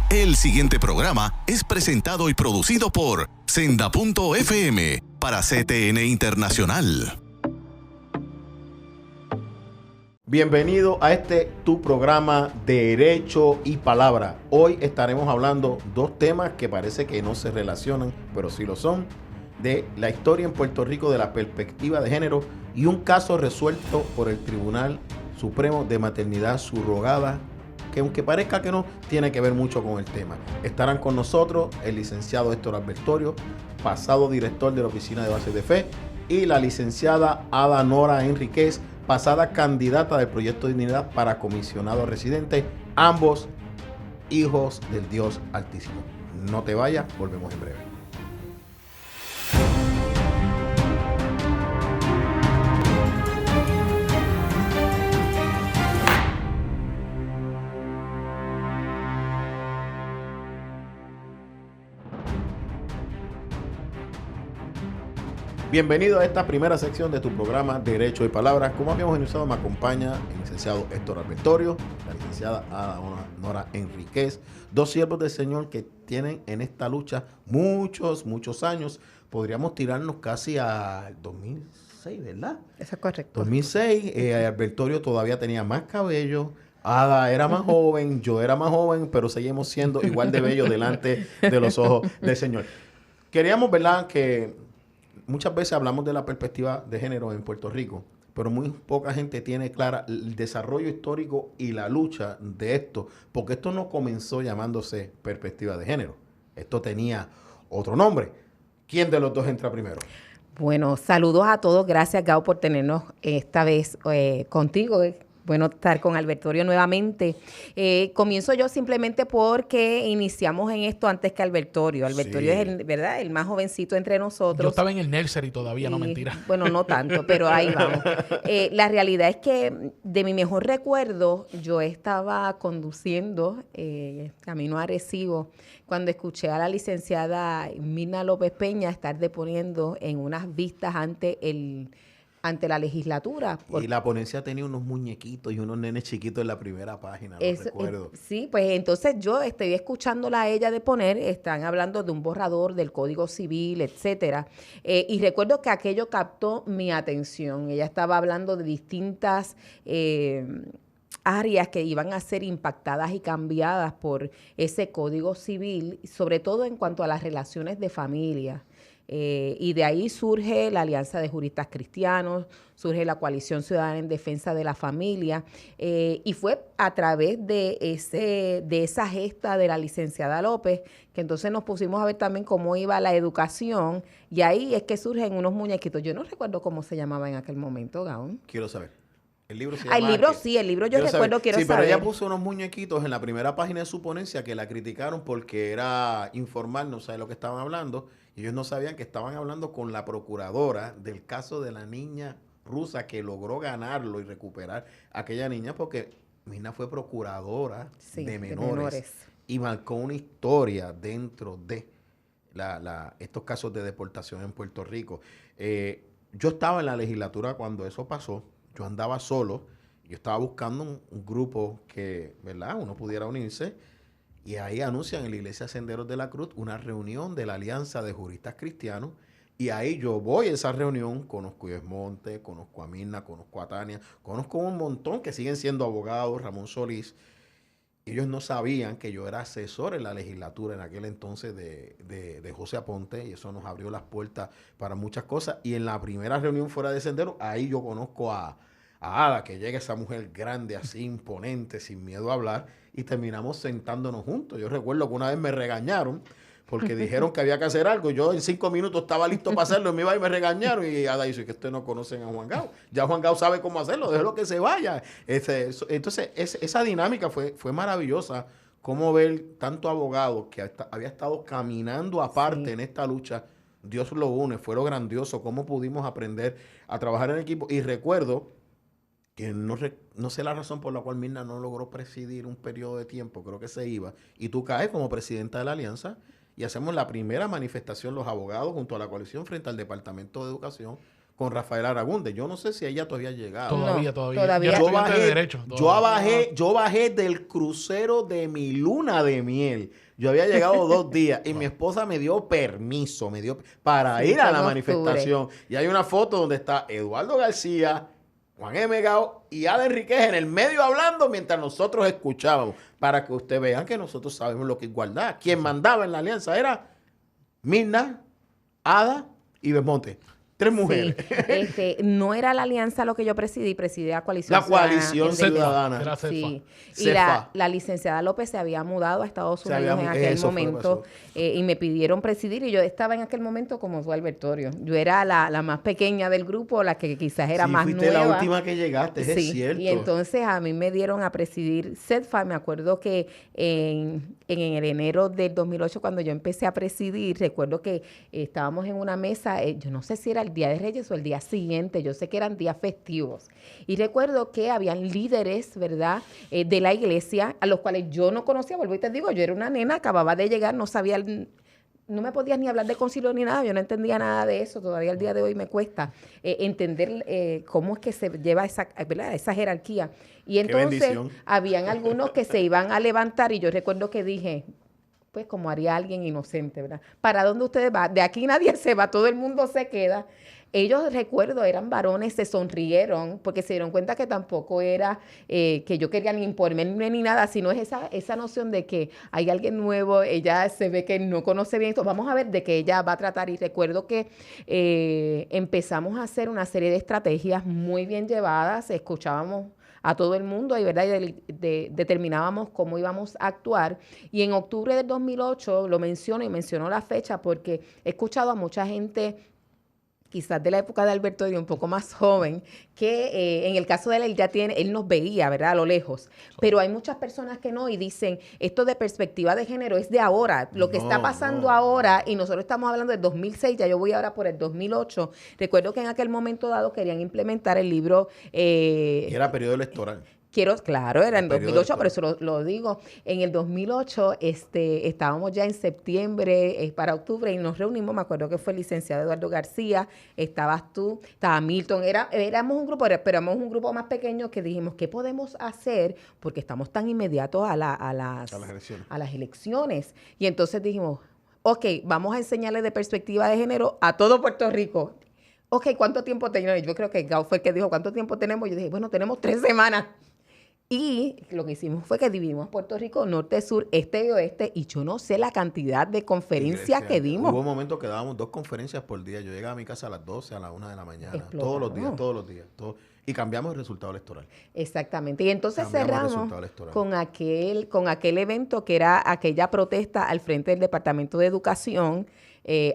El siguiente programa es presentado y producido por Senda.fm para CTN Internacional. Bienvenido a tu programa Derecho y Palabra. Hoy estaremos hablando dos temas que parece que no se relacionan, pero sí lo son, de la historia en Puerto Rico de la perspectiva de género y un caso resuelto por el Tribunal Supremo de Maternidad Subrogada, que aunque parezca que no, tiene que ver mucho con el tema. Estarán con nosotros el licenciado Héctor Albertorio, pasado director de la Oficina de Bases de Fe, y la licenciada Ada Nora Enríquez, pasada candidata del Proyecto de Dignidad para comisionado residente, ambos hijos del Dios Altísimo. No te vayas, volvemos en breve. Bienvenido a esta primera sección de tu programa Derecho y Palabras. Como habíamos iniciado, me acompaña el licenciado Héctor Albertorio, la licenciada Ada Nora Enríquez, dos siervos del Señor que tienen en esta lucha muchos años. Podríamos tirarnos casi al 2006, ¿verdad? Eso es correcto. 2006, Albertorio todavía tenía más cabello, Ada era más joven, yo era más joven, pero seguimos siendo igual de bellos delante de los ojos del Señor. Queríamos, ¿verdad?, que muchas veces hablamos de la perspectiva de género en Puerto Rico, pero muy poca gente tiene clara el desarrollo histórico y la lucha de esto, porque esto no comenzó llamándose perspectiva de género. Esto tenía otro nombre. ¿Quién de los dos entra primero? Bueno, saludos a todos. Gracias, Gao, por tenernos esta vez contigo. Bueno estar con Albertorio nuevamente. Comienzo yo simplemente porque iniciamos en esto antes que Albertorio. Albertorio Sí. es, ¿verdad?, el más jovencito entre nosotros. Yo estaba en el nursery todavía, no mentira. Bueno, no tanto, pero ahí vamos. La realidad es que de mi mejor recuerdo, yo estaba conduciendo camino a Arecibo cuando escuché a la licenciada Mirna López Peña estar deponiendo en unas vistas ante la legislatura. Y la ponencia tenía unos muñequitos y unos nenes chiquitos en la primera página, lo recuerdo. Sí, pues entonces yo estoy escuchándola a ella deponer, están hablando de un borrador del Código Civil, etcétera, y recuerdo que aquello captó mi atención. Ella estaba hablando de distintas áreas que iban a ser impactadas y cambiadas por ese Código Civil, sobre todo en cuanto a las relaciones de familia. Y de ahí surge la Alianza de Juristas Cristianos, surge la Coalición Ciudadana en Defensa de la Familia, y fue a través de esa gesta de la licenciada López que entonces nos pusimos a ver también cómo iba la educación, y ahí es que surgen unos muñequitos. Yo no recuerdo cómo se llamaba en aquel momento, Gaón. Quiero saber. El libro se El llama... libro yo recuerdo, quiero saber. Sí, pero ella puso unos muñequitos en la primera página de su ponencia que la criticaron porque era informal, no sabe lo que estaban hablando. Y ellos no sabían que estaban hablando con la procuradora del caso de la niña rusa que logró ganarlo y recuperar a aquella niña, porque Mirna fue procuradora de menores y marcó una historia dentro de estos casos de deportación en Puerto Rico. Yo estaba en la legislatura cuando eso pasó. Yo andaba solo, yo estaba buscando un grupo que, ¿verdad?, uno pudiera unirse, y ahí anuncian en la Iglesia Senderos de la Cruz una reunión de la Alianza de Juristas Cristianos, y ahí yo voy a esa reunión, conozco a Esmonte, conozco a Mirna, conozco a Tania, conozco un montón que siguen siendo abogados, Ramón Solís. Ellos no sabían que yo era asesor en la legislatura en aquel entonces de José Aponte, y eso nos abrió las puertas para muchas cosas. Y en la primera reunión fuera de Sendero, ahí yo conozco a Ada, que llega esa mujer grande, así imponente, sin miedo a hablar, y terminamos sentándonos juntos. Yo recuerdo que una vez me regañaron porque dijeron que había que hacer algo. Yo en 5 minutos estaba listo para hacerlo, y me iba y me regañaron. Y Ada dice que ustedes no conocen a Juan Gao. Ya Juan Gao sabe cómo hacerlo, déjelo que se vaya. Entonces, esa dinámica fue maravillosa. Cómo ver tanto abogado que había estado caminando aparte en esta lucha. Dios lo une, fue lo grandioso. Cómo pudimos aprender a trabajar en equipo. Y recuerdo que no sé la razón por la cual Mirna no logró presidir un periodo de tiempo, creo que se iba, y tú caes como presidenta de la alianza, y hacemos la primera manifestación los abogados junto a la coalición frente al Departamento de Educación con Rafael Aragunde. Yo no sé si ella todavía ha llegado. Todavía. todavía. Yo era estudiante de Derecho. Yo bajé del crucero de mi luna de miel. Yo había llegado 2 días y mi esposa me dio permiso, para ir a la manifestación. Y hay una foto donde está Eduardo García, Juan M. Gao y Ada Enríquez en el medio hablando mientras nosotros escuchábamos. Para que ustedes vean que nosotros sabemos lo que es igualdad. Quien mandaba en la alianza era Mirna, Ada y Belmonte. 3 mujeres. Sí, no era la alianza lo que yo presidía La Coalición Ciudadana. Era CEFA. Sí. Y CEFA. la licenciada López se había mudado a Estados Unidos en aquel eso fue lo que momento y me pidieron presidir y yo estaba en aquel momento como su Albertorio. Yo era la más pequeña del grupo, la que quizás era más fuiste nueva. la última que llegaste, es cierto. Y entonces a mí me dieron a presidir CEFA. Me acuerdo que en el enero del 2008 cuando yo empecé a presidir, recuerdo que estábamos en una mesa, yo no sé si era el Día de Reyes o el día siguiente, yo sé que eran días festivos. Y recuerdo que habían líderes, ¿verdad?, de la iglesia, a los cuales yo no conocía, vuelvo y te digo, yo era una nena, acababa de llegar, no sabía, no me podías ni hablar de concilio ni nada, yo no entendía nada de eso, todavía al día de hoy me cuesta entender cómo es que se lleva ¿verdad?, esa jerarquía. Y entonces habían algunos que se iban a levantar y yo recuerdo que dije, pues como haría alguien inocente, ¿verdad? ¿Para dónde ustedes van? De aquí nadie se va, todo el mundo se queda. Ellos, recuerdo, eran varones, se sonrieron porque se dieron cuenta que tampoco era que yo quería ni imponerme ni nada, sino es esa noción de que hay alguien nuevo, ella se ve que no conoce bien esto, vamos a ver de qué ella va a tratar. Y recuerdo que empezamos a hacer una serie de estrategias muy bien llevadas, escuchábamos a todo el mundo y, ¿verdad?, y determinábamos cómo íbamos a actuar. Y en octubre del 2008, lo menciono y menciono la fecha porque he escuchado a mucha gente quizás de la época de Alberto y un poco más joven, que en el caso de él él nos veía, ¿verdad?, a lo lejos. Pero hay muchas personas que no y dicen, esto de perspectiva de género es de ahora, lo que está pasando ahora, y nosotros estamos hablando del 2006, ya yo voy ahora por el 2008. Recuerdo que en aquel momento dado querían implementar el libro. Y era periodo electoral. Claro, era en 2008, por eso lo digo. En el 2008 estábamos ya en septiembre para octubre y nos reunimos, me acuerdo que fue el licenciado Eduardo García, estabas tú, estaba Milton, éramos un grupo, pero éramos un grupo más pequeño que dijimos, ¿qué podemos hacer? Porque estamos tan inmediatos a las elecciones. Y entonces dijimos, ok, vamos a enseñarle de perspectiva de género a todo Puerto Rico. Ok, ¿cuánto tiempo tenemos? Yo creo que Gao fue el que dijo, ¿cuánto tiempo tenemos? Yo dije, bueno, tenemos 3 semanas. Y lo que hicimos fue que dividimos Puerto Rico norte, sur, este y oeste, y yo no sé la cantidad de conferencias que dimos. Hubo momentos que dábamos 2 conferencias por día. Yo llegaba a mi casa a las 12, a las 1 de la mañana, todos los días. Y cambiamos el resultado electoral. Exactamente. Y entonces cerramos con aquel evento que era aquella protesta al frente del Departamento de Educación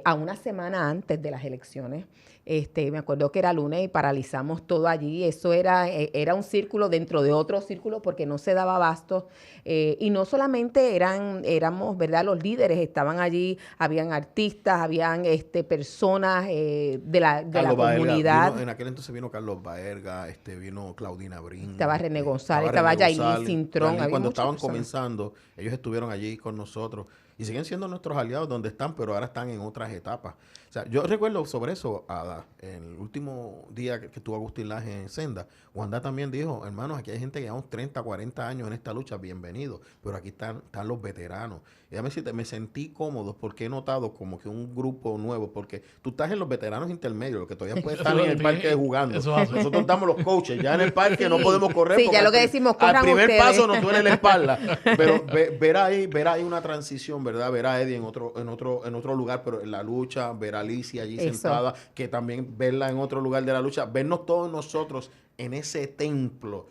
a una semana antes de las elecciones. Me acuerdo que era lunes y paralizamos todo allí. Eso era un círculo dentro de otro círculo porque no se daba abasto. Y no solamente éramos, ¿verdad?, los líderes estaban allí, habían artistas, habían personas de la comunidad. En aquel entonces vino Carlos Baerga, vino Claudina Brin. Estaba René González, estaba Yailin Cintrón. Cuando estaban comenzando, ellos estuvieron allí con nosotros. Y siguen siendo nuestros aliados donde están, pero ahora están en otras etapas. O sea, yo recuerdo sobre eso, Ada, en el último día que estuvo Agustín Laje en Senda, Wanda también dijo, hermanos, aquí hay gente que llevamos 30, 40 años en esta lucha, bienvenidos, pero aquí están los veteranos. Y déjame decirte, me sentí cómodo porque he notado como que un grupo nuevo, porque tú estás en los veteranos intermedios, los que todavía pueden estar en el parque jugando. Nosotros estamos los coaches, ya en el parque no podemos correr. Sí, ya lo que decimos, corran al primer ustedes. paso nos duele la espalda. Pero ver ahí una transición, ¿verdad? Ver a Eddie en otro lugar, pero en la lucha, ver a Alicia allí sentada, que también verla en otro lugar de la lucha, vernos todos nosotros en ese templo,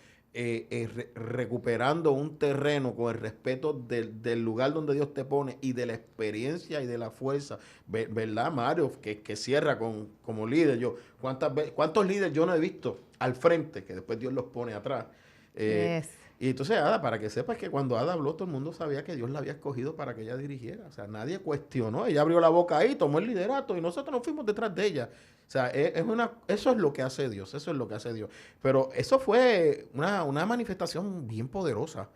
recuperando un terreno con el respeto del lugar donde Dios te pone y de la experiencia y de la fuerza, ¿verdad, Mario? Que cierra como líder. ¿Cuántos líderes yo no he visto al frente que después Dios los pone atrás? Y entonces, Ada, para que sepas que cuando Ada habló, todo el mundo sabía que Dios la había escogido para que ella dirigiera. O sea, nadie cuestionó. Ella abrió la boca ahí, tomó el liderato y nosotros nos fuimos detrás de ella. O sea, eso es lo que hace Dios. Eso es lo que hace Dios. Pero eso fue una manifestación bien poderosa.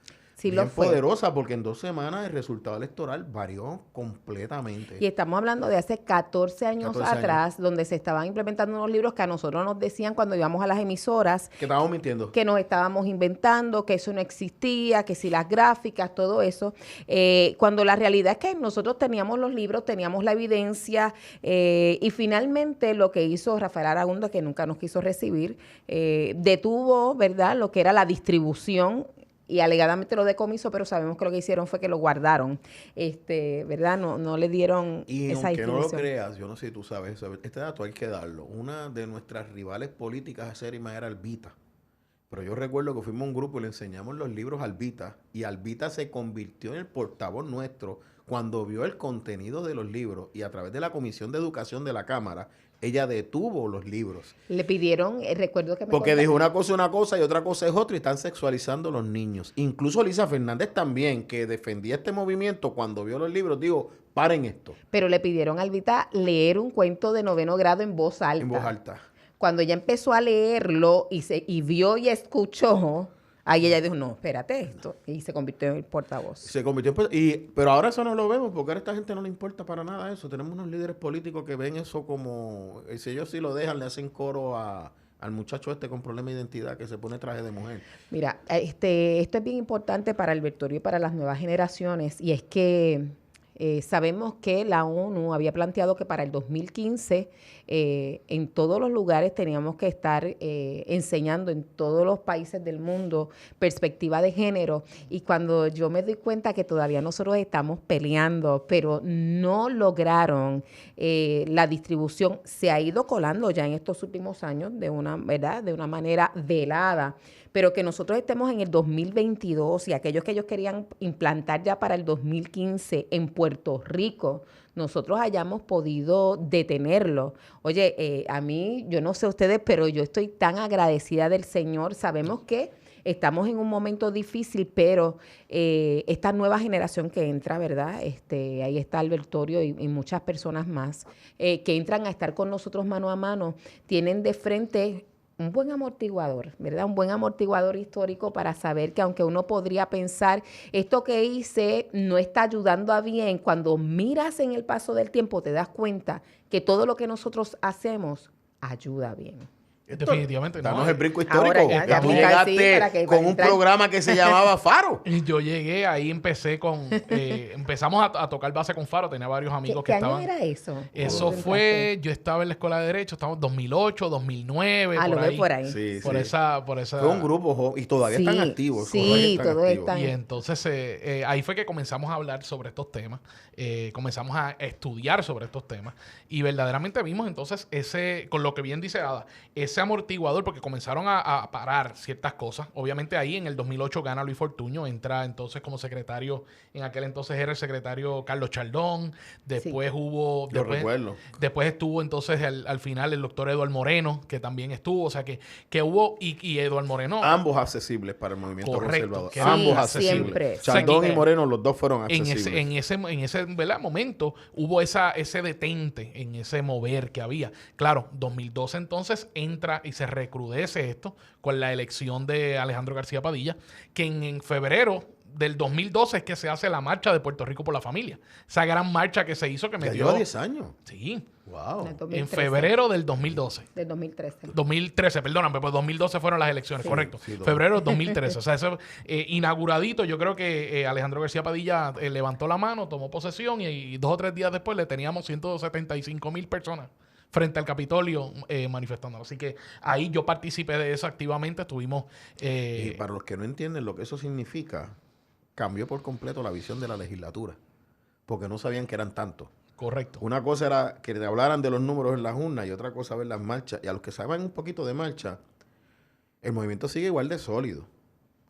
Sí bien lo fue. poderosa, porque en 2 semanas el resultado electoral varió completamente. Y estamos hablando de hace 14 años 14 años. atrás, donde se estaban implementando unos libros que a nosotros nos decían cuando íbamos a las emisoras Que estábamos mintiendo. que nos estábamos inventando, que eso no existía, que si las gráficas, todo eso. Cuando la realidad es que nosotros teníamos los libros, teníamos la evidencia, y finalmente lo que hizo Rafael Araúndo, que nunca nos quiso recibir, detuvo, ¿verdad?, lo que era la distribución y alegadamente lo decomisó, pero sabemos que lo que hicieron fue que lo guardaron, ¿verdad? No le dieron Y esa aunque no lo distribución. creas, yo no sé si tú sabes, este dato hay que darlo. Una de nuestras rivales políticas acérrimas era Albita. Pero yo recuerdo que fuimos a un grupo y le enseñamos los libros a Albita, y Albita se convirtió en el portavoz nuestro cuando vio el contenido de los libros, y a través de la Comisión de Educación de la Cámara, ella detuvo los libros. Le pidieron, recuerdo que me Porque contaron- dijo una cosa y otra cosa es otra, y están sexualizando a los niños. Incluso Lisa Fernández también, que defendía este movimiento, cuando vio los libros, dijo, paren esto, pero le pidieron a Albita leer un cuento de 9º grado en voz alta. en voz alta. Cuando ella empezó a leerlo y vio y escuchó, ahí ella dijo, no, espérate esto, y se convirtió en el portavoz. Se convirtió pero ahora eso no lo vemos, porque ahora a esta gente no le importa para nada eso. Tenemos unos líderes políticos que ven eso como, si ellos sí lo dejan, le hacen coro al muchacho este con problema de identidad que se pone traje de mujer. Mira, esto es bien importante para el Albertorio y para las nuevas generaciones, y es que sabemos que la ONU había planteado que para el 2015 en todos los lugares teníamos que estar enseñando en todos los países del mundo perspectiva de género, y cuando yo me doy cuenta que todavía nosotros estamos peleando, pero no lograron la distribución, se ha ido colando ya en estos últimos años de una, ¿verdad?, de una manera velada, pero que nosotros estemos en el 2022 y aquellos que ellos querían implantar ya para el 2015 en Puerto Rico, nosotros hayamos podido detenerlo. Oye, a mí, yo no sé ustedes, pero yo estoy tan agradecida del Señor. Sabemos que estamos en un momento difícil, pero esta nueva generación que entra, ¿verdad? Ahí está Albertorio y muchas personas más que entran a estar con nosotros mano a mano, tienen de frente un buen amortiguador, ¿verdad? Un buen amortiguador histórico para saber que aunque uno podría pensar, esto que hice no está ayudando a bien, cuando miras en el paso del tiempo te das cuenta que todo lo que nosotros hacemos ayuda bien. Definitivamente no. Danos el brinco histórico. Ahora ya Tú pica así para llegaste que con para un entrar. programa que se llamaba Faro. Y yo llegué, ahí empecé empezamos a tocar base con Faro, tenía varios amigos ¿Qué que año estaban. era eso? Eso fue, yo estaba en la escuela de Derecho, estábamos en 2008, 2009, Lo veo por ahí. Sí, por sí. esa. Fue un grupo joven y todavía están activos. Sí, todavía están todos activos. están. Y entonces ahí fue que comenzamos a hablar sobre estos temas, comenzamos a estudiar sobre estos temas y verdaderamente vimos entonces con lo que bien dice Ada, ese amortiguador, porque comenzaron a parar ciertas cosas. Obviamente ahí en el 2008 gana Luis Fortuño, entra entonces como secretario, en aquel entonces era el secretario Carlos Chaldón, después hubo... Yo recuerdo. Después estuvo entonces al final el doctor Eduardo Moreno, que también estuvo, o sea que hubo, y Eduardo Moreno... Ambos accesibles para el movimiento Correcto, conservador. que Ambos sí, accesibles. siempre. Chaldón O sea, y Moreno, los dos fueron en accesibles. ese ¿verdad?, momento hubo ese detente en ese mover que había. Claro, 2012 entonces entra y se recrudece esto con la elección de Alejandro García Padilla, que en febrero del 2012 es que se hace la marcha de Puerto Rico por la familia. Esa gran marcha que se hizo que Ya metió... lleva 10 años. Sí, Wow. En el en 2013. febrero del 2012. Del 2013. 2013, perdóname, pues 2012 fueron las elecciones, Sí. correcto. Sí, Febrero del 2013. O sea, eso inauguradito, yo creo que Alejandro García Padilla levantó la mano, tomó posesión y 2 o 3 días después le teníamos 175,000 personas frente al Capitolio manifestando. Así que ahí yo participé de eso activamente, estuvimos... Y para los que no entienden lo que eso significa, cambió por completo la visión de la legislatura, porque no sabían que eran tantos. Correcto. Una cosa era que te hablaran de los números en las urnas y otra cosa ver las marchas. Y a los que saben un poquito de marcha, el movimiento sigue igual de sólido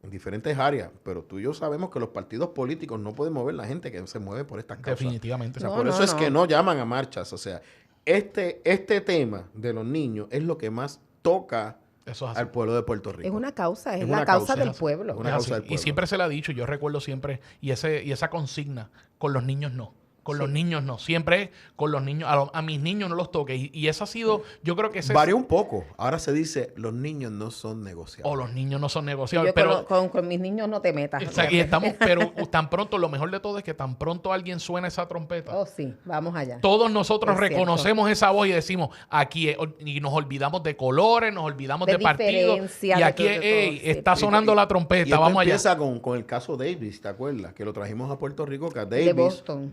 en diferentes áreas, pero tú y yo sabemos que los partidos políticos no pueden mover la gente que se mueve por estas causas. Definitivamente. O sea, No, por no, eso es no. que no llaman a marchas. O sea, este tema de los niños es lo que más toca Eso es así. al pueblo de Puerto Rico. Es una causa, es Es la una causa causa, del es pueblo. una Es causa así. del Y pueblo. siempre se le ha dicho, yo recuerdo siempre, y esa consigna, con los niños no. Con los niños no. Siempre es con los niños. A mis niños no los toques. Y eso ha sido, yo creo que ese Varió un poco. Ahora se dice, los niños no son negociables. o los niños no son Yo negociables. Pero con mis niños no te metas. y estamos, pero tan pronto, lo mejor de todo es que tan pronto alguien suena esa trompeta. Oh, sí, vamos allá. Todos nosotros Es reconocemos esa voz y decimos, aquí es, y nos olvidamos de colores, nos olvidamos de partidos. diferencia, Y de aquí todo, de todo, ey, sí. está sonando la Y trompeta, esto vamos allá. empieza con el caso Davis, ¿te acuerdas? Que lo trajimos a Puerto Rico, que a Davis, De Boston.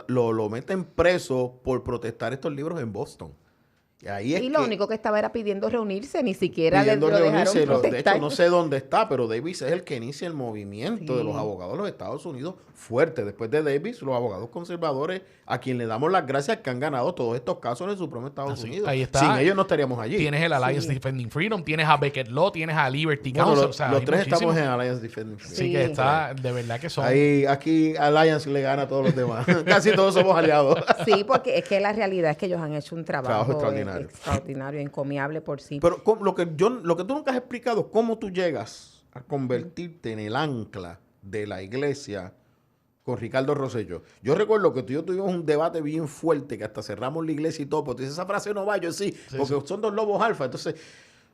lo meten preso por protestar estos libros en Boston. Y ahí es Y lo que- único que estaba era pidiendo reunirse, ni siquiera pidiendo lo dejaron reunirse. De protestar. hecho, no sé dónde está, pero Davis es el que inicia el movimiento de los abogados de los Estados Unidos fuerte. Después de Davis, los abogados conservadores, a quien le damos las gracias que han ganado todos estos casos en el Supremo de Estados Así, Unidos. ahí está. Sin ellos no estaríamos allí. Tienes el Alliance Defending Freedom, tienes a Becket Law, tienes a Liberty Bueno, Council. los, O sea, los hay tres muchísimos. estamos en Alliance Defending Freedom. Sí, que está, de verdad que son. Ahí, aquí Alliance le gana a todos los demás. Casi todos somos aliados. Sí, porque es que la realidad es que ellos han hecho un trabajo extraordinario. extraordinario, encomiable por sí. Pero lo que tú nunca has explicado, cómo tú llegas a convertirte en el ancla de la iglesia con Ricardo Rosselló. Yo recuerdo que tú y yo tuvimos un debate bien fuerte, que hasta cerramos la iglesia y todo, porque tú dices, esa frase no va, yo sí, porque son dos lobos alfa. Entonces,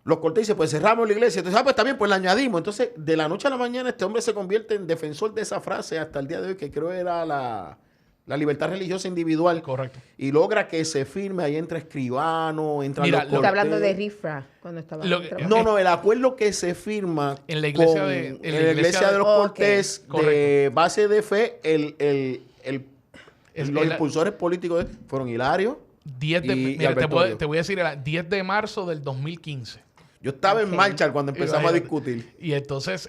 los corté y dice, pues cerramos la iglesia. Entonces, pues también, pues la añadimos. Entonces, de la noche a la mañana, este hombre se convierte en defensor de esa frase hasta el día de hoy, que creo era la libertad religiosa individual. Correcto. Y logra que se firme, ahí entra Escribano, entra Mira, los Está hablando de Cortés. Rifra, cuando estaba... No, el acuerdo que se firma En la iglesia en la iglesia de los Ok, Cortés, de correcto. base de fe, Es- los el- impulsores políticos fueron Hilario. 10 de, y mira, Alberto Ríos. te voy a decir, era 10 de marzo del 2015. Yo estaba Ok. en marcha cuando empezamos a Imagínate. discutir. Y entonces,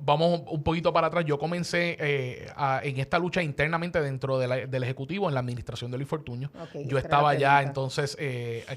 vamos un poquito para atrás. Yo comencé en esta lucha internamente dentro del Ejecutivo, en la administración de Luis Fortuño. Ok, Yo esa era estaba la ya pregunta. entonces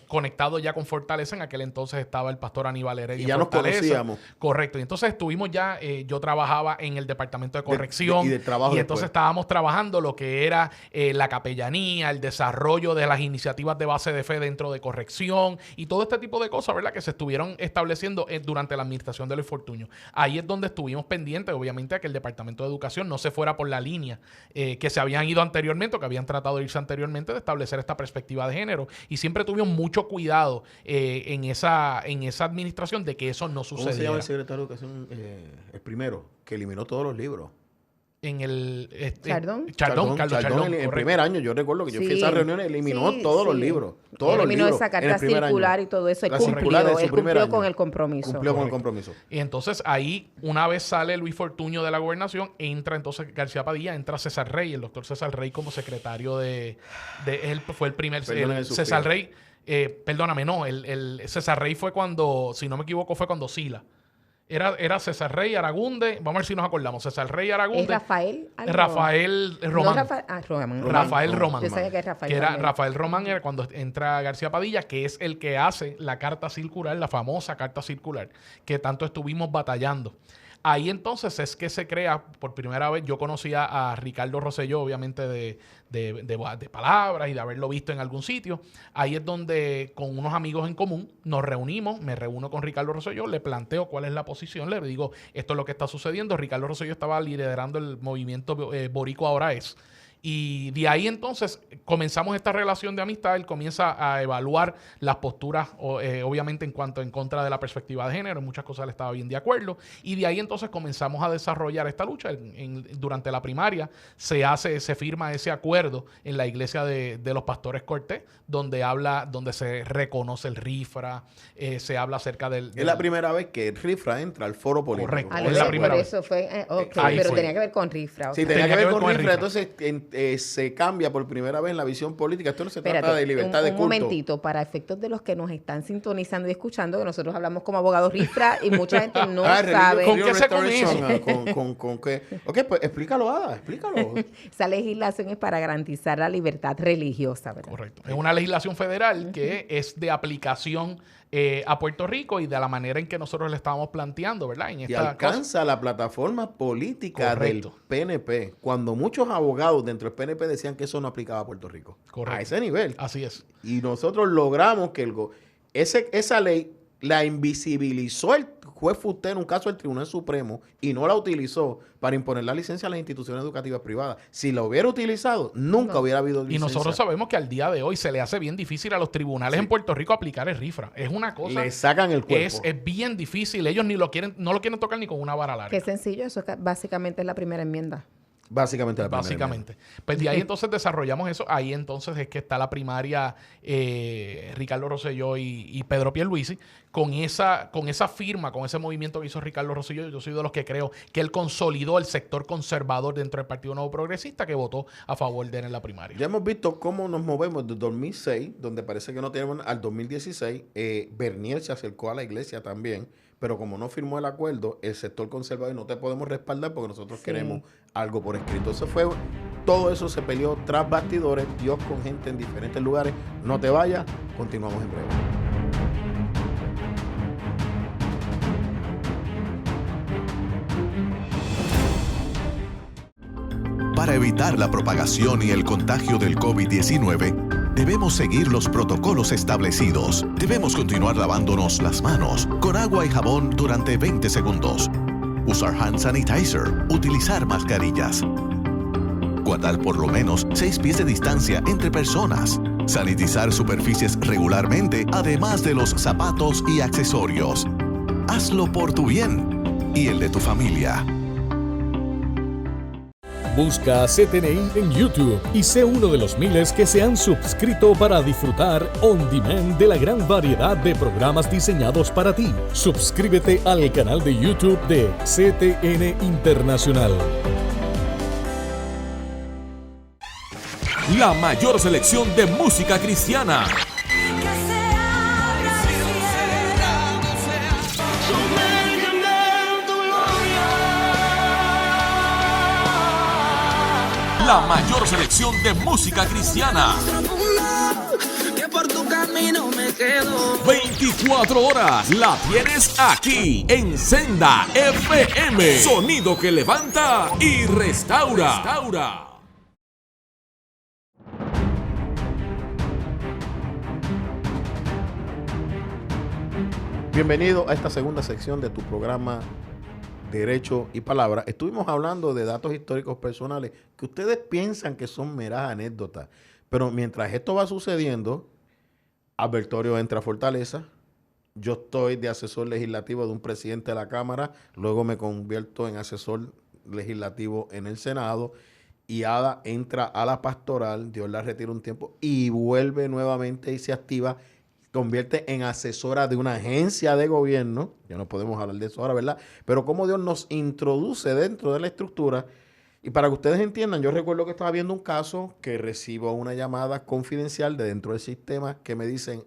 conectado ya con Fortaleza. En aquel entonces estaba el pastor Aníbal Heredia. Y ya nos Fortaleza. conocíamos. Correcto. Y entonces estuvimos ya, yo trabajaba en el departamento de corrección. y de trabajo Y después. entonces estábamos trabajando lo que era la capellanía, el desarrollo de las iniciativas de base de fe dentro de corrección y todo este tipo de cosas, ¿verdad? Que se estuvieron estableciendo durante la administración de Luis Fortuño. Ahí es donde estuvimos pendientes, obviamente, a que el Departamento de Educación no se fuera por la línea que se habían ido anteriormente o que habían tratado de irse anteriormente de establecer esta perspectiva de género. Y siempre tuvimos mucho cuidado en esa administración de que eso no ¿Cómo se sucediera. llama el secretario de Educación? El primero, que eliminó todos los libros. En el... Chardón. Carlos Chardón, Chardón, en el correcto. primer año, yo recuerdo que yo fui a Sí. esas reuniones, eliminó Sí, todos los sí. libros. Todos los Eliminó libros. esa en el carta primer circular año. y todo eso. Él La circular en cumplió, su él primer cumplió año. con el compromiso. Cumplió con el Correcto. compromiso. Y entonces ahí, una vez sale Luis Fortuño de la gobernación, entra entonces García Padilla, entra César Rey, el doctor César Rey como secretario él fue el primer, Perdóname el César suspiro. Rey, perdóname, no, el César Rey fue cuando, si no me equivoco, fue cuando Sila. Era César Rey, Aragunde, vamos a ver si nos acordamos, César Rey, Aragunde. ¿Es Rafael? algo? Rafael Román. No, Román. Rafael Román. Yo sabía que es Rafael. Que era también. Rafael Román, era cuando entra García Padilla, que es el que hace la carta circular, la famosa carta circular, que tanto estuvimos batallando. Ahí entonces es que se crea, por primera vez, yo conocía a Ricardo Rosselló, obviamente de palabras y de haberlo visto en algún sitio. Ahí es donde con unos amigos en común nos reunimos, me reúno con Ricardo Rosselló, le planteo cuál es la posición, le digo, esto es lo que está sucediendo. Ricardo Rosselló estaba liderando el movimiento Boricua Ahora Es. Y de ahí entonces comenzamos esta relación de amistad. Él comienza a evaluar las posturas, obviamente en contra de la perspectiva de género. En muchas cosas él estaba bien de acuerdo. Y de ahí entonces comenzamos a desarrollar esta lucha. Durante la primaria se firma ese acuerdo en la iglesia de los pastores Cortés, donde se reconoce el RIFRA, se habla acerca del... Es la primera vez que Rifra entra al foro político. Correcto. Ah, Es la primera por vez. eso fue. Ok, Ahí pero fue. tenía que ver con Rifra. Sí, ok. tenía que ver con el Rifra, RIFRA. entonces se cambia por primera vez en la visión política. Esto no se trata Espérate, de libertad de un culto. momentito, para efectos de los que nos están sintonizando y escuchando, que nosotros hablamos como abogados Rifra y mucha gente no sabe. ¿Con qué se come ¿Con qué? Ok, pues explícalo, Ada, explícalo. Esa legislación es para garantizar la libertad religiosa, ¿verdad? Correcto. Es una legislación federal que es de aplicación a Puerto Rico y de la manera en que nosotros le estábamos planteando, ¿verdad? En Y esta alcanza la plataforma política Correcto. del PNP, cuando muchos abogados dentro del PNP decían que eso no aplicaba a Puerto Rico. Correcto. A ese nivel. Así es. Y nosotros logramos que esa ley la invisibilizó el juez Fuster en un caso del Tribunal Supremo y no la utilizó para imponer la licencia a las instituciones educativas privadas. Si la hubiera utilizado, nunca hubiera habido licencia. Y nosotros sabemos que al día de hoy se le hace bien difícil a los tribunales en Puerto Rico aplicar el RIFRA. Es una cosa... Le sacan el cuerpo. Es bien difícil. Ellos no lo quieren tocar ni con una vara larga. Qué sencillo, eso básicamente es la primera enmienda. Básicamente la primera Básicamente. enmienda. Pues de ahí entonces desarrollamos eso. Ahí entonces es que está la primaria Ricardo Rosselló y Pedro Pierluisi. Con esa firma, con ese movimiento que hizo Ricardo Rosselló, yo soy de los que creo que él consolidó el sector conservador dentro del Partido Nuevo Progresista que votó a favor de él en la primaria. Ya hemos visto cómo nos movemos de 2006, donde parece que no tenemos, al 2016. Bernier se acercó a la iglesia también, pero como no firmó el acuerdo, el sector conservador no te podemos respaldar porque nosotros queremos algo por escrito. Todo eso se peleó tras bastidores, Dios con gente en diferentes lugares. No te vayas, continuamos en breve. Para evitar la propagación y el contagio del COVID-19, debemos seguir los protocolos establecidos. Debemos continuar lavándonos las manos con agua y jabón durante 20 segundos. Usar hand sanitizer. Utilizar mascarillas. Guardar por lo menos 6 pies de distancia entre personas. Sanitizar superficies regularmente, además de los zapatos y accesorios. Hazlo por tu bien y el de tu familia. Busca CTNI en YouTube y sé uno de los miles que se han suscrito para disfrutar on demand de la gran variedad de programas diseñados para ti. Suscríbete al canal de YouTube de CTN Internacional. La mayor selección de música cristiana. La mayor selección de música cristiana. 24 horas la tienes aquí en Senda FM. Sonido que levanta y restaura. Bienvenido a esta segunda sección de tu programa Derecho y Palabra. Estuvimos hablando de datos históricos personales que ustedes piensan que son meras anécdotas, pero mientras esto va sucediendo, Albertorio entra a Fortaleza, yo estoy de asesor legislativo de un presidente de la Cámara, luego me convierto en asesor legislativo en el Senado, y Ada entra a la pastoral, Dios la retira un tiempo y vuelve nuevamente y se activa, convierte en asesora de una agencia de gobierno. Ya no podemos hablar de eso ahora, ¿verdad? Pero cómo Dios nos introduce dentro de la estructura. Y para que ustedes entiendan, yo recuerdo que estaba viendo un caso que recibo una llamada confidencial de dentro del sistema que me dicen,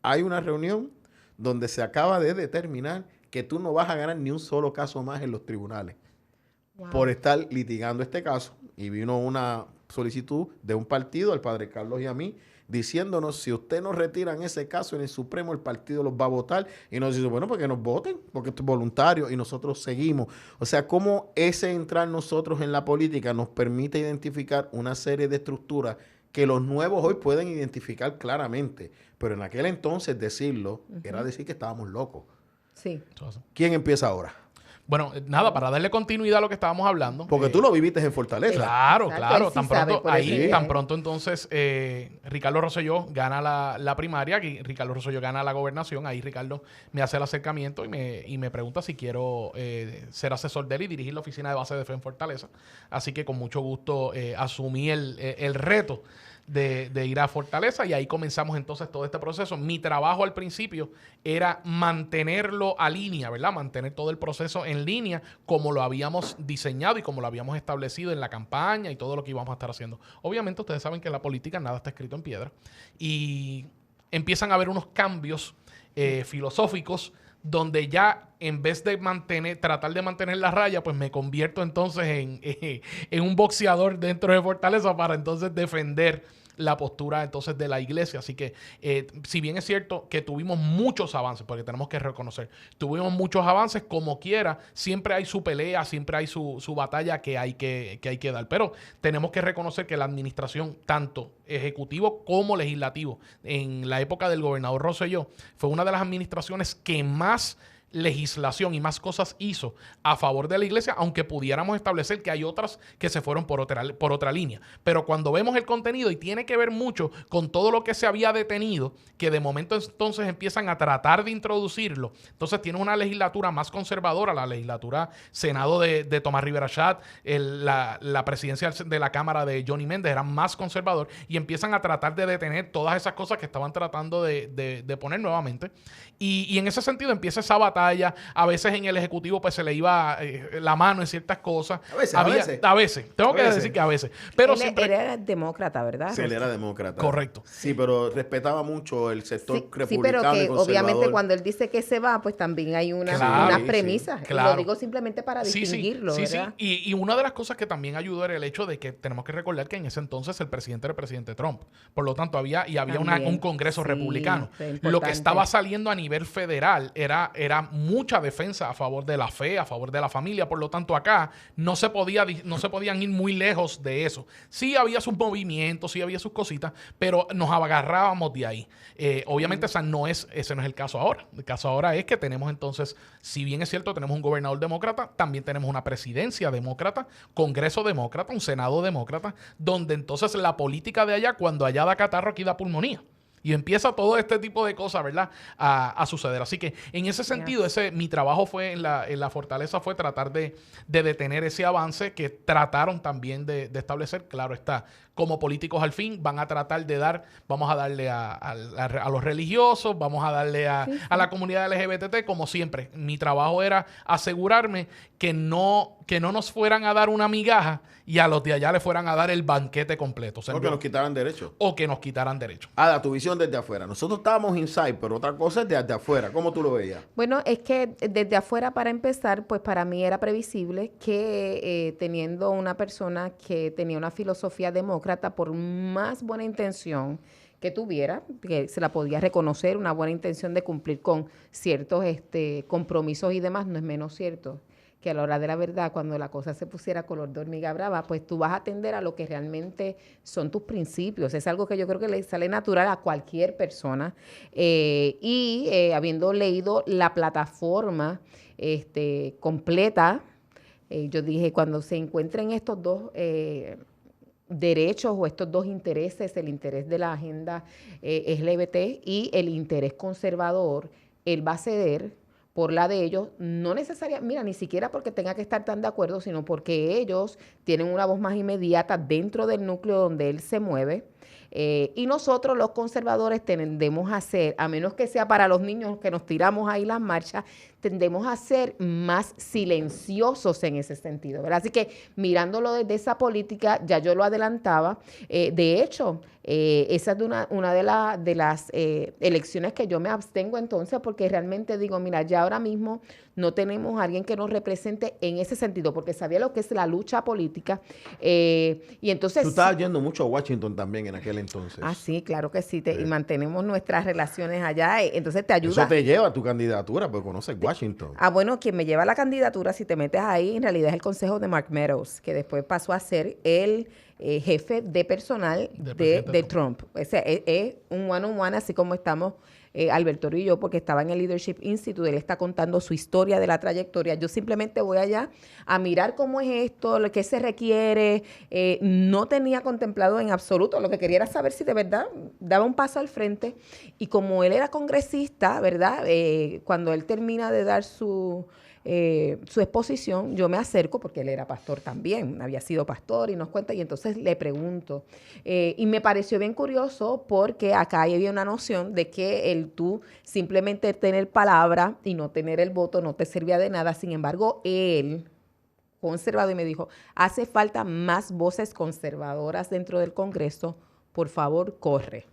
hay una reunión donde se acaba de determinar que tú no vas a ganar ni un solo caso más en los tribunales por estar litigando este caso. Y vino una solicitud de un partido, al padre Carlos y a mí, diciéndonos, si usted no retiran ese caso en el Supremo, el partido los va a votar. Y nos dice, bueno, pues que nos voten, porque esto es voluntario y nosotros seguimos. O sea, cómo ese entrar nosotros en la política nos permite identificar una serie de estructuras que los nuevos hoy pueden identificar claramente. Pero en aquel entonces decirlo era decir que estábamos locos. Sí. ¿Quién empieza ahora? Bueno, nada, para darle continuidad a lo que estábamos hablando. Porque tú lo viviste en Fortaleza. Claro, Exacto, claro. él sí Tan sabe pronto, por ahí, eso. tan pronto entonces Ricardo Rosselló gana la primaria, y Ricardo Rosselló gana la gobernación. Ahí Ricardo me hace el acercamiento y me pregunta si quiero ser asesor de él y dirigir la oficina de base de fe en Fortaleza. Así que con mucho gusto asumí el reto de ir a Fortaleza, y ahí comenzamos entonces todo este proceso. Mi trabajo al principio era mantenerlo a línea, ¿verdad? Mantener todo el proceso en línea como lo habíamos diseñado y como lo habíamos establecido en la campaña y todo lo que íbamos a estar haciendo. Obviamente ustedes saben que en la política nada está escrito en piedra y empiezan a haber unos cambios filosóficos donde ya en vez de tratar de mantener la raya, pues me convierto entonces en un boxeador dentro de Fortaleza para entonces defender la postura entonces de la iglesia. Así que si bien es cierto que tuvimos muchos avances, porque tenemos que reconocer, tuvimos muchos avances, como quiera, siempre hay su pelea, siempre hay su batalla que hay que dar. Pero tenemos que reconocer que la administración, tanto ejecutivo como legislativo, en la época del gobernador Rosselló, fue una de las administraciones que más legislación y más cosas hizo a favor de la iglesia, aunque pudiéramos establecer que hay otras que se fueron por otra línea. Pero cuando vemos el contenido, y tiene que ver mucho con todo lo que se había detenido, que de momento entonces empiezan a tratar de introducirlo, entonces tiene una legislatura más conservadora, la legislatura Senado de Tomás Rivera Schatz, la presidencia de la Cámara de Johnny Méndez era más conservador, y empiezan a tratar de detener todas esas cosas que estaban tratando de poner nuevamente. Y en ese sentido empieza esa batalla. A veces en el Ejecutivo pues se le iba la mano en ciertas cosas. A veces. Tengo que decir que a veces. Pero él era demócrata, ¿verdad? Sí, él era demócrata. Correcto. Sí, pero respetaba mucho el sector republicano sí, pero que y conservador. obviamente cuando él dice que se va, pues también hay unas premisas. Sí, claro. Lo digo simplemente para distinguirlo, ¿verdad? Sí. Y una de las cosas que también ayudó era el hecho de que tenemos que recordar que en ese entonces el presidente era el presidente Trump. Por lo tanto, había un Congreso republicano. Lo que estaba saliendo a nivel federal era mucha defensa a favor de la fe, a favor de la familia. Por lo tanto, acá no se podían ir muy lejos de eso. Sí había sus movimientos, sí había sus cositas, pero nos agarrábamos de ahí. Obviamente ese no es el caso ahora. El caso ahora es que tenemos entonces, si bien es cierto, tenemos un gobernador demócrata, también tenemos una presidencia demócrata, Congreso demócrata, un Senado demócrata, donde entonces la política de allá, cuando allá da catarro, aquí da pulmonía. Y empieza todo este tipo de cosas, ¿verdad?, a suceder. Así que en ese sentido, mi trabajo fue en la Fortaleza fue tratar de detener ese avance que trataron también de establecer. Claro está, como políticos al fin van a tratar de vamos a darle a los religiosos, vamos a darle a la comunidad LGBT, como siempre. Mi trabajo era asegurarme que no nos fueran a dar una migaja y a los de allá le fueran a dar el banquete completo. O sea, que nos quitaran derechos. O que nos quitaran derechos. Ada, tu visión desde afuera. Nosotros estábamos inside, pero otra cosa es desde afuera. ¿Cómo tú lo veías? Bueno, es que desde afuera, para empezar, pues para mí era previsible que teniendo una persona que tenía una filosofía demócrata, por más buena intención que tuviera, que se la podía reconocer, una buena intención de cumplir con ciertos compromisos y demás, no es menos cierto que a la hora de la verdad, cuando la cosa se pusiera color de hormiga brava, pues tú vas a atender a lo que realmente son tus principios. Es algo que yo creo que le sale natural a cualquier persona. Habiendo leído la plataforma completa, yo dije, cuando se encuentren estos dos derechos o estos dos intereses, el interés de la agenda LGBT y el interés conservador, él va a ceder por la de ellos, no necesariamente, mira, ni siquiera porque tenga que estar tan de acuerdo, sino porque ellos tienen una voz más inmediata dentro del núcleo donde él se mueve. Y nosotros los conservadores tendemos a ser, a menos que sea para los niños que nos tiramos ahí las marchas, tendemos a ser más silenciosos en ese sentido, ¿verdad? Así que mirándolo desde esa política, ya yo lo adelantaba. De hecho, esa es una de las elecciones que yo me abstengo entonces, porque realmente digo, mira, ya ahora mismo no tenemos a alguien que nos represente en ese sentido, porque sabía lo que es la lucha política. Y entonces... Tú estabas yendo mucho a Washington también en aquel entonces. Ah, sí, claro que sí. Y mantenemos nuestras relaciones allá. Entonces te ayuda. Eso te lleva a tu candidatura, porque conoces Washington. Bueno, quien me lleva a la candidatura, si te metes ahí, en realidad es el consejo de Mark Meadows, que después pasó a ser el jefe de personal de Trump. O sea, es un one-on-one, así como estamos Alberto y yo, porque estaba en el Leadership Institute, él está contando su historia de la trayectoria. Yo simplemente voy allá a mirar cómo es esto, lo que se requiere. No tenía contemplado en absoluto, lo que quería era saber si de verdad daba un paso al frente. Y como él era congresista, ¿verdad? Cuando él termina de dar su exposición, yo me acerco, porque él era pastor también, había sido pastor y nos cuenta, y entonces le pregunto. Y me pareció bien curioso porque acá había una noción de que tú simplemente tener palabra y no tener el voto no te servía de nada. Sin embargo, él, conservador, y me dijo, hace falta más voces conservadoras dentro del Congreso, por favor, corre.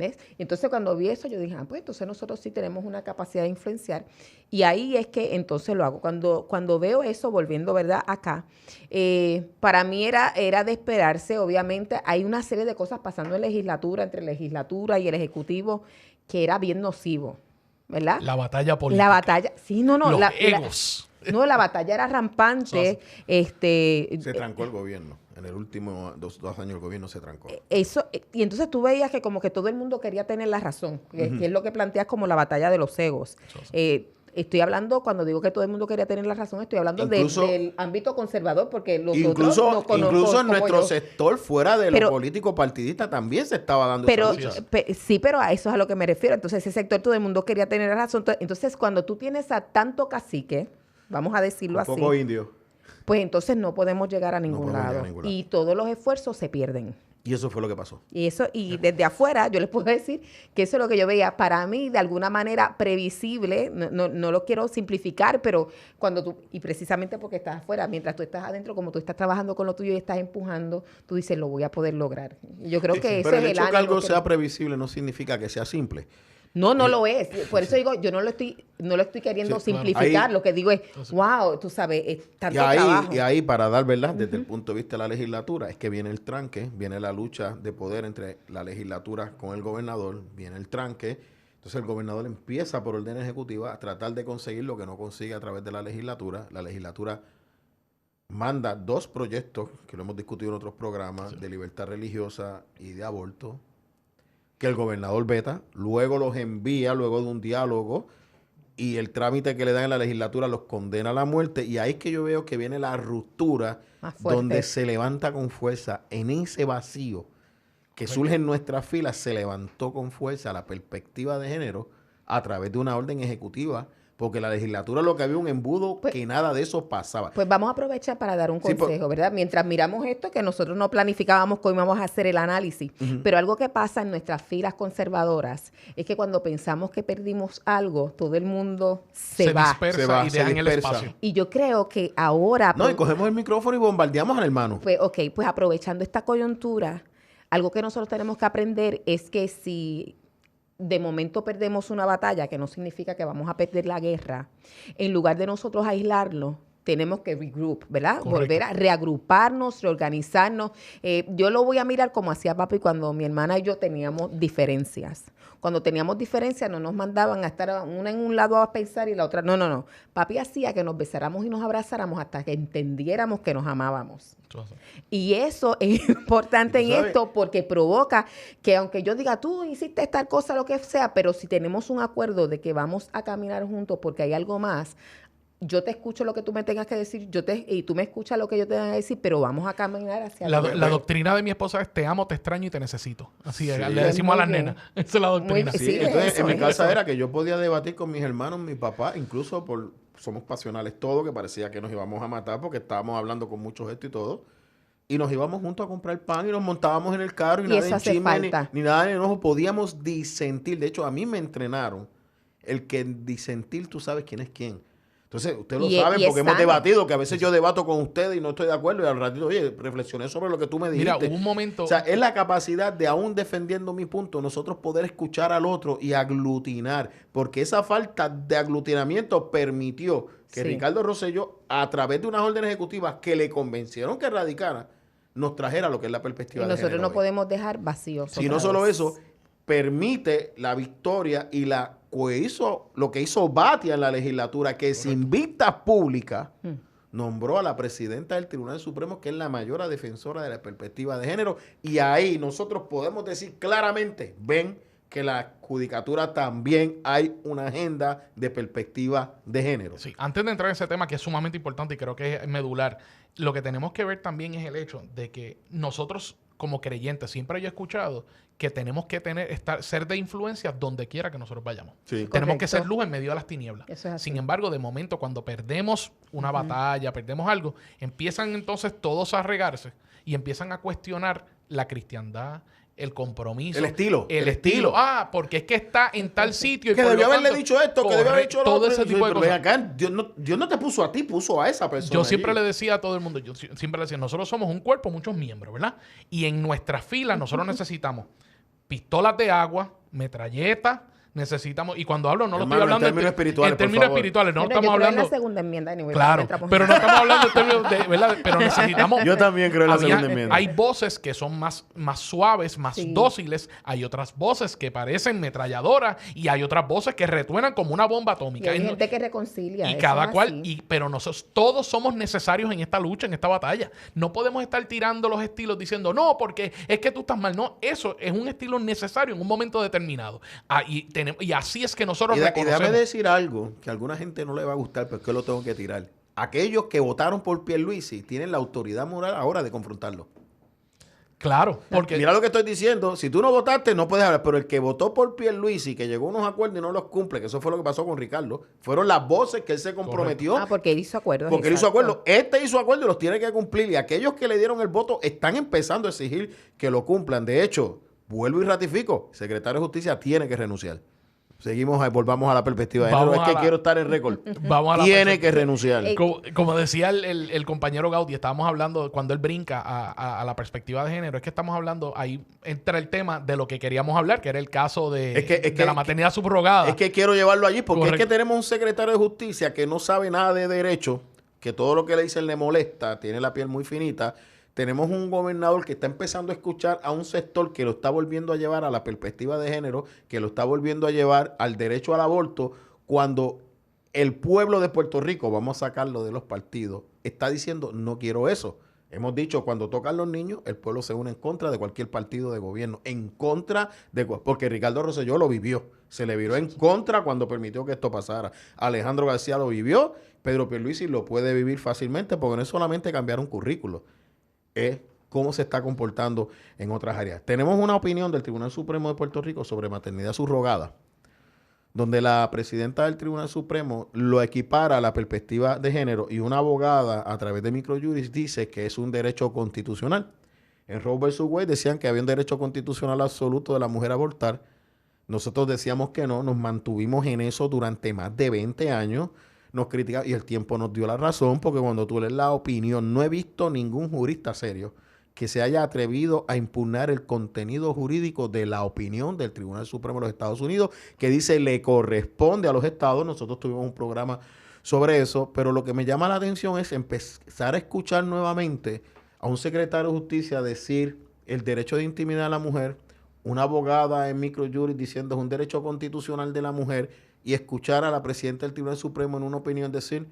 ¿Ves? Entonces, cuando vi eso, yo dije, pues entonces nosotros sí tenemos una capacidad de influenciar. Y ahí es que entonces lo hago. Cuando veo eso, volviendo, ¿verdad?, acá, para mí era de esperarse. Obviamente, hay una serie de cosas pasando en legislatura, entre legislatura y el Ejecutivo, que era bien nocivo, ¿verdad? La batalla política. La batalla, sí, no. Los egos. La batalla era rampante. Se trancó el gobierno. En el último dos años el gobierno se trancó. Eso, y entonces tú veías que como que todo el mundo quería tener la razón, que es lo que planteas como la batalla de los egos. Estoy hablando, cuando digo que todo el mundo quería tener la razón, estoy hablando del ámbito conservador, porque los otros no conozco, incluso en nuestro sector, fuera de los políticos partidistas, también se estaba dando esa lucha. Sí, pero a eso es a lo que me refiero. Entonces, ese sector todo el mundo quería tener la razón. Entonces, cuando tú tienes a tanto cacique, vamos a decirlo así. Un poco indio. Pues entonces no podemos llegar a ningún lado. Y todos los esfuerzos se pierden. Y eso fue lo que pasó. Y desde afuera, yo les puedo decir que eso es lo que yo veía. Para mí, de alguna manera previsible, no lo quiero simplificar, pero cuando tú, y precisamente porque estás afuera, mientras tú estás adentro, como tú estás trabajando con lo tuyo y estás empujando, tú dices, lo voy a poder lograr. Yo creo que ese es el ánimo. Pero el hecho que algo sea previsible no significa que sea simple. No lo es. Por eso digo, yo no lo estoy queriendo simplificar. Ahí, lo que digo es, wow, tú sabes, tanto trabajo. Y ahí, para dar verdad, desde el punto de vista de la legislatura, es que viene el tranque, viene la lucha de poder entre la legislatura con el gobernador, viene el tranque. Entonces el gobernador empieza por orden ejecutiva a tratar de conseguir lo que no consigue a través de la legislatura. La legislatura manda 2 proyectos, que lo hemos discutido en otros programas, de libertad religiosa y de aborto, que el gobernador veta, luego los envía, luego de un diálogo, y el trámite que le dan en la legislatura los condena a la muerte, y ahí es que yo veo que viene la ruptura, donde se levanta con fuerza, en ese vacío que surge en nuestras filas, se levantó con fuerza la perspectiva de género a través de una orden ejecutiva, porque la legislatura lo que había un embudo que nada de eso pasaba. Pues vamos a aprovechar para dar un consejo, ¿verdad? Mientras miramos esto, que nosotros no planificábamos cómo íbamos a hacer el análisis, pero algo que pasa en nuestras filas conservadoras es que cuando pensamos que perdimos algo, todo el mundo se va. Dispersa y dejan el espacio. Y yo creo que ahora... No, y cogemos el micrófono y bombardeamos al hermano. Pues, pues aprovechando esta coyuntura, algo que nosotros tenemos que aprender es que si de momento perdemos una batalla, que no significa que vamos a perder la guerra, en lugar de nosotros aislarlo, tenemos que regroup, ¿verdad? Correcto. Volver a reagruparnos, reorganizarnos. Yo lo voy a mirar como hacía papi cuando mi hermana y yo teníamos diferencias. Cuando teníamos diferencias no nos mandaban a estar una en un lado a pensar y la otra. No. Papi hacía que nos besáramos y nos abrazáramos hasta que entendiéramos que nos amábamos. Y eso es importante en esto porque provoca que aunque yo diga, tú hiciste esta cosa, lo que sea, pero si tenemos un acuerdo de que vamos a caminar juntos porque hay algo más, yo te escucho lo que tú me tengas que decir, y tú me escuchas lo que yo te tenga que decir, pero vamos a caminar hacia la doctrina de mi esposa es te amo, te extraño y te necesito. Así le decimos a las nenas. Esa es la doctrina. Entonces, en mi casa era que yo podía debatir con mis hermanos, mi papá, incluso somos pasionales todos, que parecía que nos íbamos a matar porque estábamos hablando con mucho gesto y todo. Y nos íbamos juntos a comprar pan y nos montábamos en el carro y nada de chisme, ni nada de enojo. Podíamos disentir. De hecho, a mí me entrenaron el que disentir, tú sabes quién es quién. Entonces, ustedes lo saben porque hemos debatido, que a veces yo debato con ustedes y no estoy de acuerdo y al ratito, oye, reflexioné sobre lo que tú me dijiste. Mira, hubo un momento... O sea, es la capacidad de, aún defendiendo mi punto, nosotros poder escuchar al otro y aglutinar, porque esa falta de aglutinamiento permitió que Ricardo Rosselló, a través de unas órdenes ejecutivas que le convencieron que radicara, nos trajera lo que es la perspectiva de género. Nosotros no podemos dejar vacíos. Si no solo eso, permite la victoria y lo que hizo Batia en la legislatura, que sin vistas públicas nombró a la presidenta del Tribunal Supremo, que es la mayor defensora de la perspectiva de género, y ahí nosotros podemos decir claramente, ven que la judicatura también hay una agenda de perspectiva de género. Sí, antes de entrar en ese tema que es sumamente importante y creo que es medular, lo que tenemos que ver también es el hecho de que nosotros como creyentes, siempre yo he escuchado que tenemos que ser de influencia donde quiera que nosotros vayamos. Sí. Tenemos que ser luz en medio de las tinieblas. Sin embargo, de momento, cuando perdemos una batalla, perdemos algo, empiezan entonces todos a regarse y empiezan a cuestionar la cristiandad, el compromiso. El estilo. El estilo. Porque es que está en tal sitio. Y que debió haberle dicho esto, que debió haber dicho todo ese tipo de cosas. Acá, Dios no te puso a ti, puso a esa persona. Yo siempre le decía a todo el mundo, nosotros somos un cuerpo, muchos miembros, ¿verdad? Y en nuestras filas nosotros necesitamos pistolas de agua, metralletas. Necesitamos, y cuando hablo no lo estoy hablando en términos espirituales, en términos espirituales, no Pero estamos yo creo hablando. en la segunda enmienda, anyway, Claro, pero no estamos hablando en términos de, ¿verdad? Pero necesitamos. Yo también creo en la segunda enmienda. Hay voces que son más suaves, más Sí. dóciles. Hay otras voces que parecen metralladoras y hay otras voces que retuenan como una bomba Y atómica. hay Y, gente que reconcilia. y eso cada es cual, así. pero nosotros todos somos necesarios en esta lucha, en esta batalla. No podemos estar tirando los estilos diciendo, no, porque es que tú estás mal. No, eso es un estilo necesario en un momento determinado. Y así es que nosotros Y reconocemos. déjame decir algo que a alguna gente no le va a gustar, pero es que lo tengo que tirar. Aquellos que votaron por Pierluisi tienen la autoridad moral ahora de confrontarlo. Claro, porque Mira lo que estoy diciendo. Si tú no votaste, no puedes hablar. Pero el que votó por Pierluisi, que llegó a unos acuerdos y no los cumple, que eso fue lo que pasó con Ricardo, fueron las voces que él se comprometió. Porque él hizo acuerdos. Porque él hizo exacto. acuerdo. Este hizo acuerdo y los tiene que cumplir. Y aquellos que le dieron el voto están empezando a exigir que lo cumplan. De hecho, vuelvo y ratifico, el secretario de Justicia tiene que renunciar. Seguimos, volvamos a la perspectiva de género. Es que quiero estar en récord. Vamos a la Tiene que perspectiva. renunciar. Como decía el compañero Gaudí, estábamos hablando, cuando él brinca a la perspectiva de género, es que estamos hablando, ahí entra el tema de lo que queríamos hablar, que era el caso de la maternidad subrogada. Es que quiero llevarlo allí porque Correcto. es que tenemos un secretario de Justicia que no sabe nada de derecho, que todo lo que le dicen le molesta, tiene la piel muy finita. Tenemos un gobernador que está empezando a escuchar a un sector que lo está volviendo a llevar a la perspectiva de género, que lo está volviendo a llevar al derecho al aborto, cuando el pueblo de Puerto Rico, vamos a sacarlo de los partidos, está diciendo no quiero eso. Hemos dicho, cuando tocan los niños, el pueblo se une en contra de cualquier partido de gobierno, en contra de... Porque Ricardo Rosselló lo vivió, se le viró en contra cuando permitió que esto pasara. Alejandro García lo vivió, Pedro Pierluisi lo puede vivir fácilmente porque no es solamente cambiar un currículo, es cómo se está comportando en otras áreas. Tenemos una opinión del Tribunal Supremo de Puerto Rico sobre maternidad subrogada, donde la presidenta del Tribunal Supremo lo equipara a la perspectiva de género y una abogada a través de Microjuris dice que es un derecho constitucional. En Roe vs. Wade decían que había un derecho constitucional absoluto de la mujer a abortar. Nosotros decíamos que no, nos mantuvimos en eso durante más de 20 años. Nos criticaba y el tiempo nos dio la razón porque cuando tú lees la opinión, no he visto ningún jurista serio que se haya atrevido a impugnar el contenido jurídico de la opinión del Tribunal Supremo de los Estados Unidos, que dice le corresponde a los estados. Nosotros tuvimos un programa sobre eso, pero lo que me llama la atención es empezar a escuchar nuevamente a un secretario de Justicia decir el derecho de intimidad de la mujer, una abogada en Microjuris diciendo es un derecho constitucional de la mujer, y escuchar a la presidenta del Tribunal Supremo en una opinión decir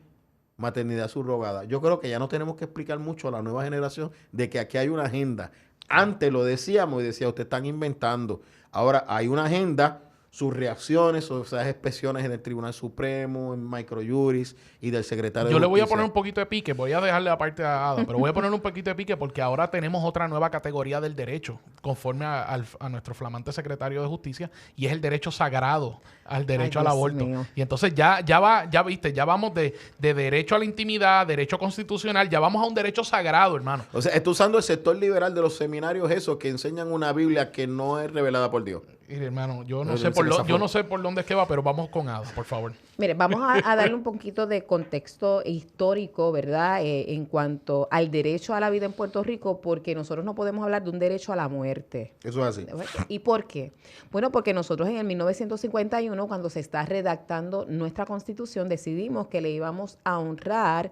maternidad subrogada. Yo creo que ya no tenemos que explicar mucho a la nueva generación de que aquí hay una agenda. Antes lo decíamos y decía, ustedes están inventando. Ahora hay una agenda, sus reacciones, o sea, expresiones en el Tribunal Supremo, en Microjuris y del secretario de Yo le voy a Justicia. poner un poquito de pique, voy a dejarle la parte a Ada, pero voy a poner un poquito de pique porque ahora tenemos otra nueva categoría del derecho, conforme a nuestro flamante secretario de Justicia, y es el derecho sagrado al derecho Ay, al Dios aborto. mío. Y entonces ya viste, ya vamos de derecho a la intimidad, derecho constitucional, ya vamos a un derecho sagrado, hermano. O sea, está usando el sector liberal de los seminarios esos que enseñan una Biblia que no es revelada por Dios. Mire, hermano, yo no Yo sé sé que yo no sé por dónde es que va, pero vamos con Ada, por favor. Mire, vamos a darle un poquito de contexto histórico, ¿verdad? En cuanto al derecho a la vida en Puerto Rico, porque nosotros no podemos hablar de un derecho a la muerte. Eso es así. ¿Y por qué? Bueno, porque nosotros en el 1951, cuando se está redactando nuestra Constitución, decidimos que le íbamos a honrar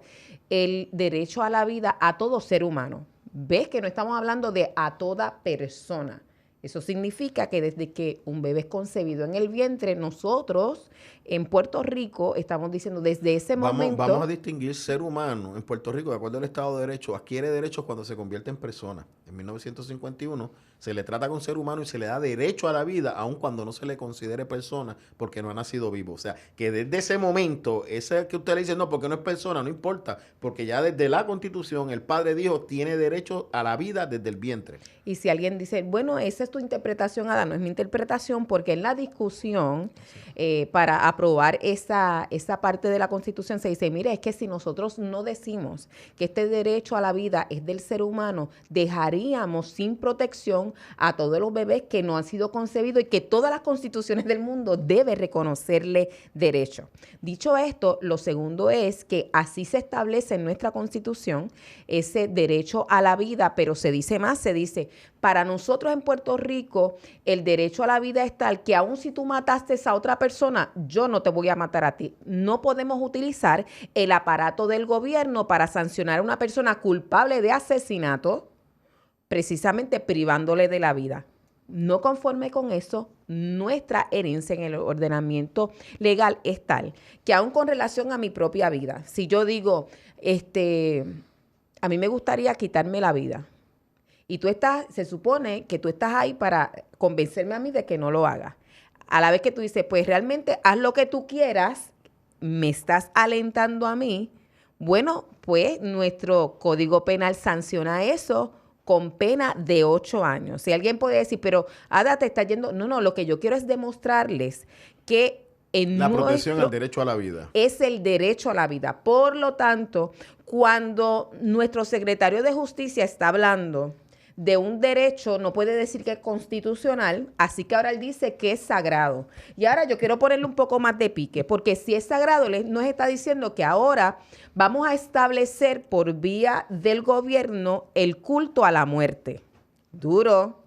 el derecho a la vida a todo ser humano. ¿Ves que no estamos hablando de a toda persona? Eso significa que desde que un bebé es concebido en el vientre, nosotros en Puerto Rico estamos diciendo desde ese momento... Vamos a distinguir ser humano. En Puerto Rico, de acuerdo al Estado de Derecho, adquiere derechos cuando se convierte en persona. En 1951 se le trata con ser humano y se le da derecho a la vida, aun cuando no se le considere persona, porque no ha nacido vivo. O sea, que desde ese momento, ese que usted le dice, no, porque no es persona, no importa, porque ya desde la Constitución el Padre dijo, tiene derecho a la vida desde el vientre. Y si alguien dice, bueno, esa es tu interpretación, Ada, no es mi interpretación, porque en la discusión para aprobar esa parte de la Constitución, se dice, mire, es que si nosotros no decimos que este derecho a la vida es del ser humano, dejaríamos sin protección a todos los bebés que no han sido concebidos y que todas las constituciones del mundo deben reconocerle derecho. Dicho esto, lo segundo es que así se establece en nuestra Constitución ese derecho a la vida, pero se dice más, se dice, para nosotros en Puerto Rico, el derecho a la vida es tal que aun si tú mataste a otra persona, yo no te voy a matar a ti. No podemos utilizar el aparato del gobierno para sancionar a una persona culpable de asesinato, precisamente privándole de la vida. No conforme con eso, nuestra herencia en el ordenamiento legal es tal que aun con relación a mi propia vida, si yo digo, a mí me gustaría quitarme la vida, y se supone que tú estás ahí para convencerme a mí de que no lo haga. A la vez que tú dices, pues realmente haz lo que tú quieras, me estás alentando a mí, bueno, pues nuestro Código Penal sanciona eso con pena de 8 años. Si alguien puede decir, pero Ada te está yendo, no, lo que yo quiero es demostrarles que la protección al derecho a la vida. Es el derecho a la vida. Por lo tanto, cuando nuestro secretario de Justicia está hablando de un derecho, no puede decir que es constitucional, así que ahora él dice que es sagrado. Y ahora yo quiero ponerle un poco más de pique, porque si es sagrado, él nos está diciendo que ahora vamos a establecer por vía del gobierno el culto a la muerte. Duro.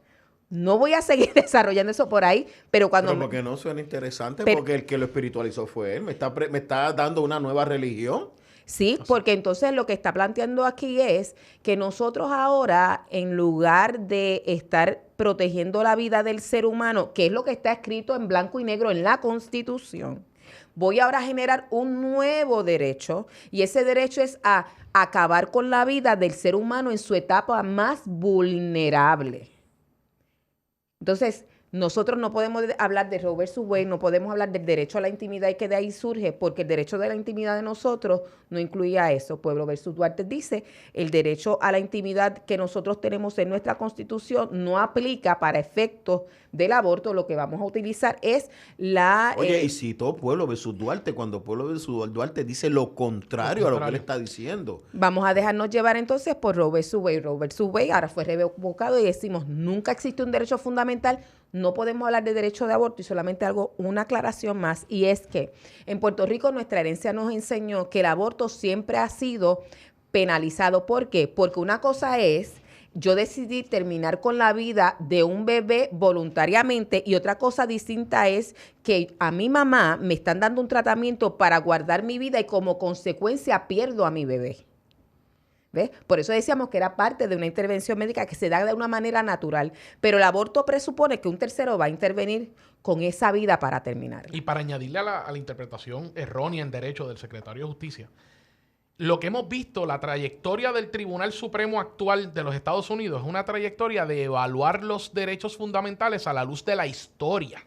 No voy a seguir desarrollando eso por ahí, pero cuando... Pero porque no suena interesante, porque el que lo espiritualizó fue él. Me está dando una nueva religión. Sí, porque entonces lo que está planteando aquí es que nosotros ahora, en lugar de estar protegiendo la vida del ser humano, que es lo que está escrito en blanco y negro en la Constitución, voy ahora a generar un nuevo derecho, y ese derecho es a acabar con la vida del ser humano en su etapa más vulnerable. Entonces, nosotros no podemos hablar de Roe versus Wade, no podemos hablar del derecho a la intimidad y que de ahí surge, porque el derecho de la intimidad de nosotros no incluía eso. Pueblo versus Duarte dice, el derecho a la intimidad que nosotros tenemos en nuestra Constitución no aplica para efectos del aborto. Lo que vamos a utilizar es la... Oye, y citó Pueblo versus Duarte, cuando Pueblo versus Duarte dice lo contrario a lo que él está diciendo. Vamos a dejarnos llevar entonces por Roe versus Wade. Roe versus Wade ahora fue revocado y decimos, nunca existe un derecho fundamental. No podemos hablar de derecho de aborto, y solamente hago una aclaración más, y es que en Puerto Rico nuestra herencia nos enseñó que el aborto siempre ha sido penalizado. ¿Por qué? Porque una cosa es yo decidí terminar con la vida de un bebé voluntariamente, y otra cosa distinta es que a mi mamá me están dando un tratamiento para guardar mi vida y como consecuencia pierdo a mi bebé. ¿Ves? Por eso decíamos que era parte de una intervención médica que se da de una manera natural, pero el aborto presupone que un tercero va a intervenir con esa vida para terminar. Y para añadirle a la interpretación errónea en derecho del secretario de Justicia, lo que hemos visto, la trayectoria del Tribunal Supremo actual de los Estados Unidos es una trayectoria de evaluar los derechos fundamentales a la luz de la historia.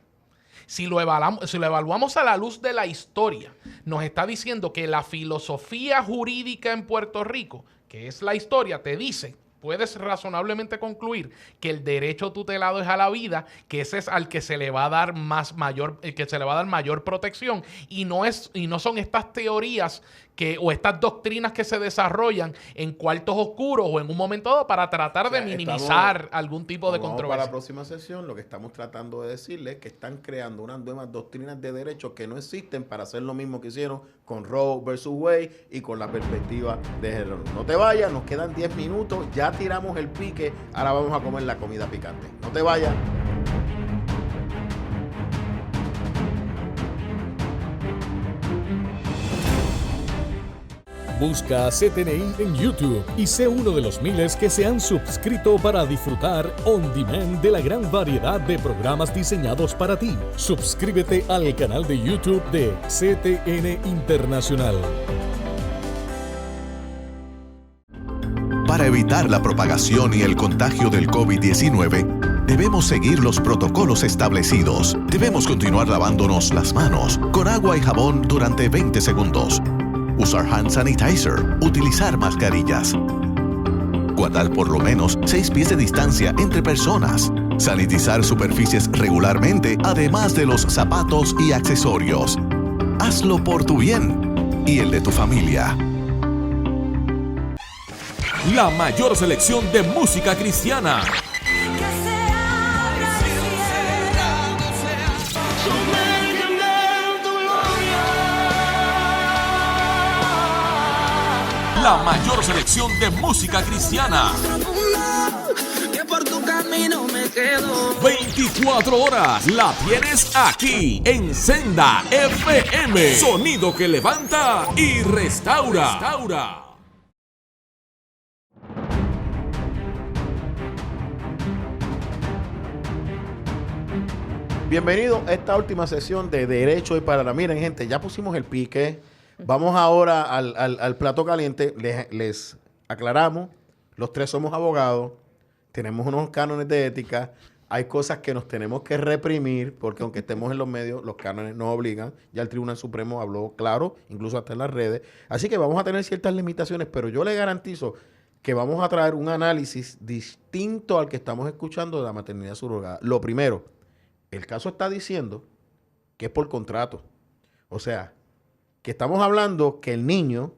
Si lo evaluamos a la luz de la historia, nos está diciendo que la filosofía jurídica en Puerto Rico, que es la historia, te dice, puedes razonablemente concluir que el derecho tutelado es a la vida, que ese es al que se le va a dar mayor protección, y no son estas teorías o estas doctrinas que se desarrollan en cuartos oscuros o en un momento dado para tratar de minimizar algún tipo de controversia. Para la próxima sesión, lo que estamos tratando de decirles es que están creando unas nuevas doctrinas de derechos que no existen para hacer lo mismo que hicieron con Roe versus Wade y con la perspectiva de género. No te vayas, nos quedan 10 minutos, ya tiramos el pique, ahora vamos a comer la comida picante. No te vayas. Busca CTNI en YouTube y sé uno de los miles que se han suscrito para disfrutar on demand de la gran variedad de programas diseñados para ti. Suscríbete al canal de YouTube de CTN Internacional. Para evitar la propagación y el contagio del COVID-19, debemos seguir los protocolos establecidos. Debemos continuar lavándonos las manos con agua y jabón durante 20 segundos. Usar hand sanitizer, utilizar mascarillas. Guardar por lo menos 6 pies de distancia entre personas. Sanitizar superficies regularmente, además de los zapatos y accesorios. hazlo por tu bien y el de tu familia. La mayor selección de música cristiana. La mayor selección de música cristiana. 24 horas la tienes aquí en Senda FM. Sonido que levanta y restaura. Bienvenido a esta última sesión de Derecho y Para. Miren, gente, ya pusimos el pique. Vamos ahora al plato caliente. Les aclaramos, los tres somos abogados, tenemos unos cánones de ética, hay cosas que nos tenemos que reprimir, porque aunque estemos en los medios, los cánones nos obligan. Ya el Tribunal Supremo habló claro, incluso hasta en las redes. Así que vamos a tener ciertas limitaciones, pero yo le garantizo que vamos a traer un análisis distinto al que estamos escuchando de la maternidad subrogada. Lo primero, el caso está diciendo que es por contrato. O sea, que estamos hablando que el niño,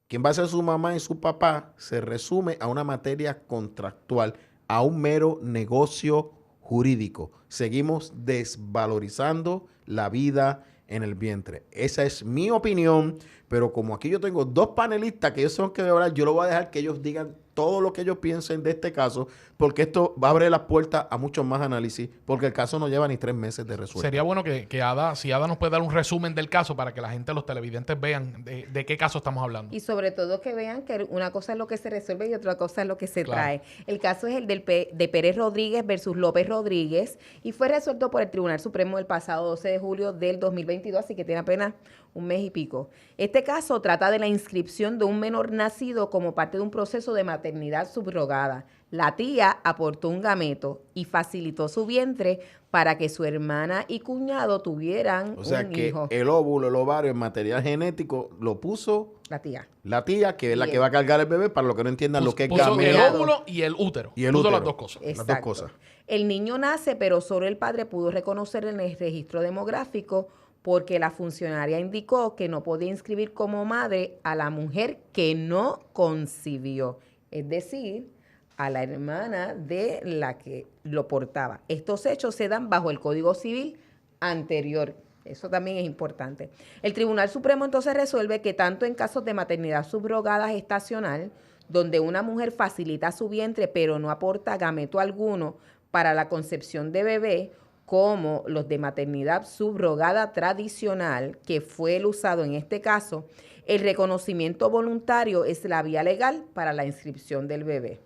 quien va a ser su mamá y su papá, se resume a una materia contractual, a un mero negocio jurídico. Seguimos desvalorizando la vida en el vientre. Esa es mi opinión, pero como aquí yo tengo dos panelistas que ellos son que hablar, yo lo voy a dejar que ellos digan todo lo que ellos piensen de este caso, porque esto va a abrir las puertas a muchos más análisis, porque el caso no lleva ni 3 meses de resuelto. Sería bueno que Ada, si Ada nos puede dar un resumen del caso para que la gente, los televidentes vean de qué caso estamos hablando. Y sobre todo que vean que una cosa es lo que se resuelve y otra cosa es lo que se trae. El caso es el de Pérez Rodríguez versus López Rodríguez y fue resuelto por el Tribunal Supremo el pasado 12 de julio del 2022, así que tiene apenas un mes y pico. Este caso trata de la inscripción de un menor nacido como parte de un proceso de maternidad subrogada. La tía aportó un gameto y facilitó su vientre para que su hermana y cuñado tuvieran un hijo. O sea que el óvulo, el ovario, el material genético lo puso la tía. La tía, que es la que va a cargar el bebé, para los que no entiendan lo que es gameto. gameto. El óvulo y el útero. Y el puso útero. las dos cosas. Exacto. Las dos cosas. El niño nace, pero solo el padre pudo reconocer en el registro demográfico porque la funcionaria indicó que no podía inscribir como madre a la mujer que no concibió, es decir, a la hermana de la que lo portaba. Estos hechos se dan bajo el Código Civil anterior. Eso también es importante. El Tribunal Supremo entonces resuelve que tanto en casos de maternidad subrogada gestacional, donde una mujer facilita su vientre pero no aporta gameto alguno para la concepción de bebé, como los de maternidad subrogada tradicional, que fue el usado en este caso, el reconocimiento voluntario es la vía legal para la inscripción del bebé.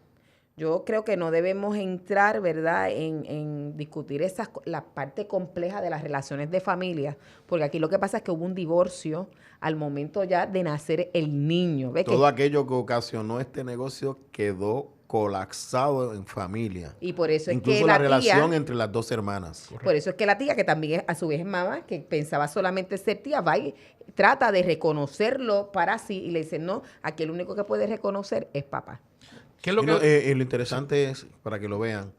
Yo creo que no debemos entrar, ¿verdad?, en discutir la parte compleja de las relaciones de familia, porque aquí lo que pasa es que hubo un divorcio al momento ya de nacer el niño. ¿Ves? Todo aquello que ocasionó este negocio quedó colapsado en familia. Y por eso incluso es que la relación entre las dos hermanas. Correcto. Por eso es que la tía, que también es, a su vez es mamá, que pensaba solamente ser tía, va y trata de reconocerlo para sí y le dice, no, aquí el único que puede reconocer es papá. ¿Qué es lo lo interesante es, para que lo vean,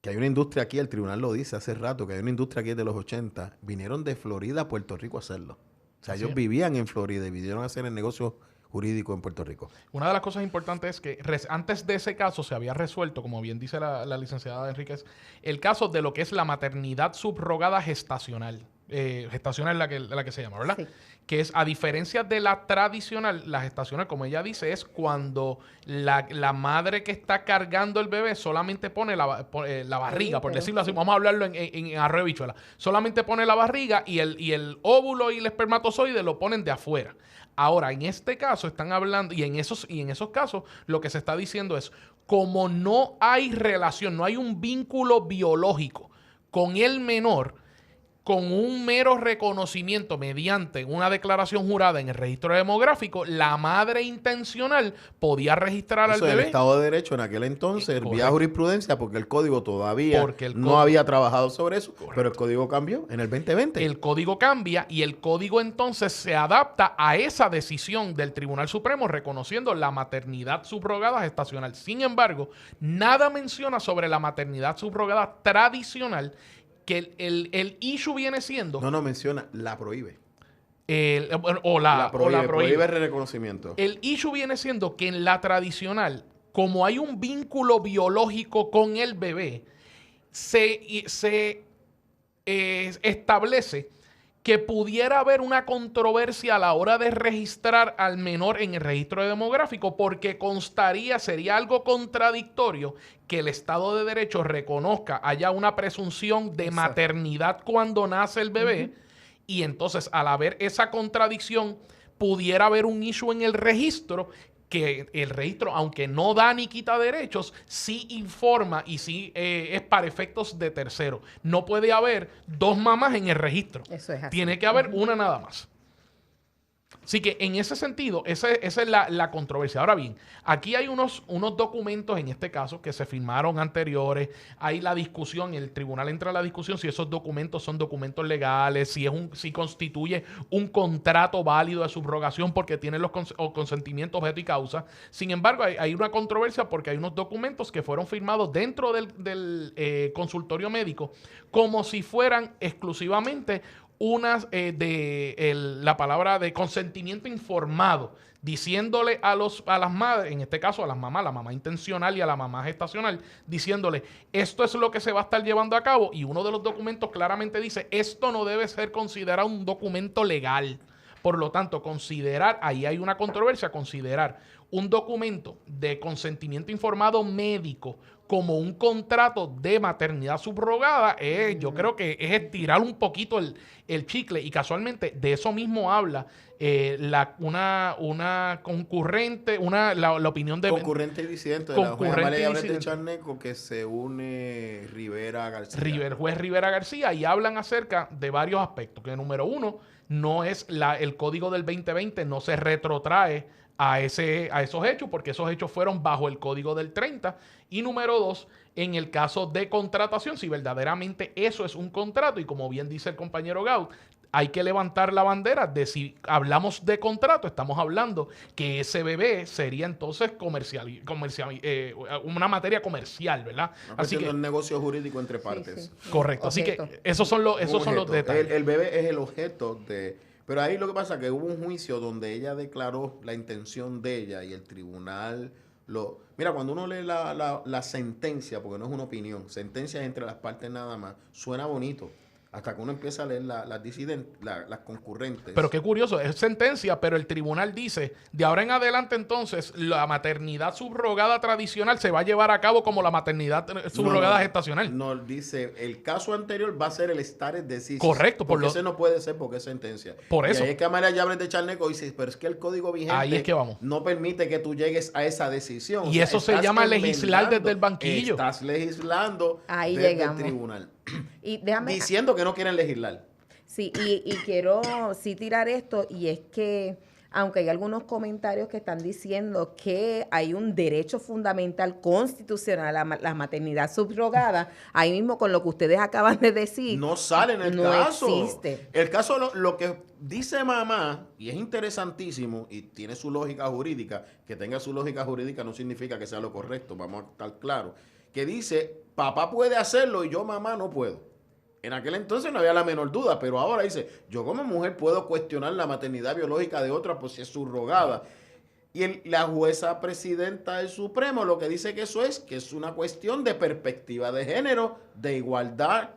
que hay una industria aquí, el tribunal lo dice hace rato, que hay una industria aquí de los 80, vinieron de Florida a Puerto Rico a hacerlo. O sea, ellos vivían en Florida y vinieron a hacer el negocio jurídico en Puerto Rico. Una de las cosas importantes es que antes de ese caso se había resuelto, como bien dice la licenciada Enríquez, el caso de lo que es la maternidad subrogada gestacional. Gestacional es la que se llama, ¿verdad? Sí. Que es, a diferencia de la tradicional, la gestacional, como ella dice, es cuando la madre que está cargando el bebé solamente pone la barriga, por decirlo así. Vamos a hablarlo en arroyo de bichuela. Solamente pone la barriga y el óvulo y el espermatozoide lo ponen de afuera. Ahora, en este caso están hablando, y en esos casos, lo que se está diciendo es, como no hay relación, no hay un vínculo biológico con el menor, con un mero reconocimiento mediante una declaración jurada en el registro demográfico, la madre intencional podía registrar al Eso bebé. el Estado de Derecho en aquel entonces servía jurisprudencia porque el código todavía no había trabajado sobre eso, pero el código cambió en el 2020. El código cambia y el código entonces se adapta a esa decisión del Tribunal Supremo reconociendo la maternidad subrogada gestacional. Sin embargo, nada menciona sobre la maternidad subrogada tradicional, que el issue viene siendo... No menciona, la prohíbe. La prohíbe el reconocimiento. El issue viene siendo que en la tradicional, como hay un vínculo biológico con el bebé, se establece que pudiera haber una controversia a la hora de registrar al menor en el registro demográfico, porque sería algo contradictorio que el Estado de Derecho reconozca, haya una presunción de maternidad cuando nace el bebé, y entonces al haber esa contradicción pudiera haber un issue en el registro, que el registro, aunque no da ni quita derechos, sí informa y sí es para efectos de tercero. No puede haber dos mamás en el registro. Eso es así. Tiene que haber una nada más. Así que en ese sentido, esa es la controversia. Ahora bien, aquí hay unos documentos, en este caso, que se firmaron anteriores. Hay la discusión, el tribunal entra a la discusión si esos documentos son documentos legales, si constituye un contrato válido de subrogación porque tiene los consentimientos, objeto y causa. Sin embargo, hay una controversia porque hay unos documentos que fueron firmados dentro del consultorio médico como si fueran exclusivamente la palabra de consentimiento informado, diciéndole a las madres, en este caso a las mamás, la mamá intencional y a la mamá gestacional, diciéndole, esto es lo que se va a estar llevando a cabo, y uno de los documentos claramente dice, esto no debe ser considerado un documento legal. Por lo tanto, ahí hay una controversia, considerar un documento de consentimiento informado médico como un contrato de maternidad subrogada, yo creo que es estirar un poquito el chicle, y casualmente de eso mismo habla una concurrente, la opinión de... Concurrente y disidente de la jueza María de Charneco, que se une Rivera García. Juez Rivera García, y hablan acerca de varios aspectos, que número uno, no es el código del 2020, no se retrotrae a esos hechos, porque esos hechos fueron bajo el código del 30. Y número dos, en el caso de contratación, si verdaderamente eso es un contrato, y como bien dice el compañero Gaut, hay que levantar la bandera de si hablamos de contrato, estamos hablando que ese bebé sería entonces una materia comercial, ¿verdad? Así que un negocio jurídico entre partes. Sí. Correcto. Objeto. Así que esos son los detalles. El bebé es el objeto de... Pero ahí lo que pasa es que hubo un juicio donde ella declaró la intención de ella y el tribunal Mira, cuando uno lee la sentencia, porque no es una opinión, sentencias entre las partes nada más, suena bonito. Hasta que uno empieza a leer las concurrentes. Pero qué curioso, es sentencia, pero el tribunal dice, de ahora en adelante entonces, la maternidad subrogada tradicional se va a llevar a cabo como la maternidad subrogada gestacional. No, dice, el caso anterior va a ser el stare decisis. Correcto. Porque ese no puede ser porque es sentencia. Por eso. Y ahí es que María Llaves de Charneco dice, pero es que el código vigente ahí es que vamos. No permite que tú llegues a esa decisión. Y eso se llama legislar desde el banquillo. Estás legislando ahí desde llegamos. el tribunal. Y diciendo que no quieren legislar. Sí, y quiero tirar esto, y es que aunque hay algunos comentarios que están diciendo que hay un derecho fundamental constitucional a la maternidad subrogada, ahí mismo con lo que ustedes acaban de decir, no sale en el no caso. Existe. El caso, lo que dice mamá, y es interesantísimo, y tiene su lógica jurídica, que tenga su lógica jurídica no significa que sea lo correcto, vamos a estar claros, que dice, papá puede hacerlo y yo, mamá, no puedo. En aquel entonces no había la menor duda, pero ahora dice, yo como mujer puedo cuestionar la maternidad biológica de otra por si es subrogada. Y la jueza presidenta del Supremo lo que dice que es una cuestión de perspectiva de género, de igualdad,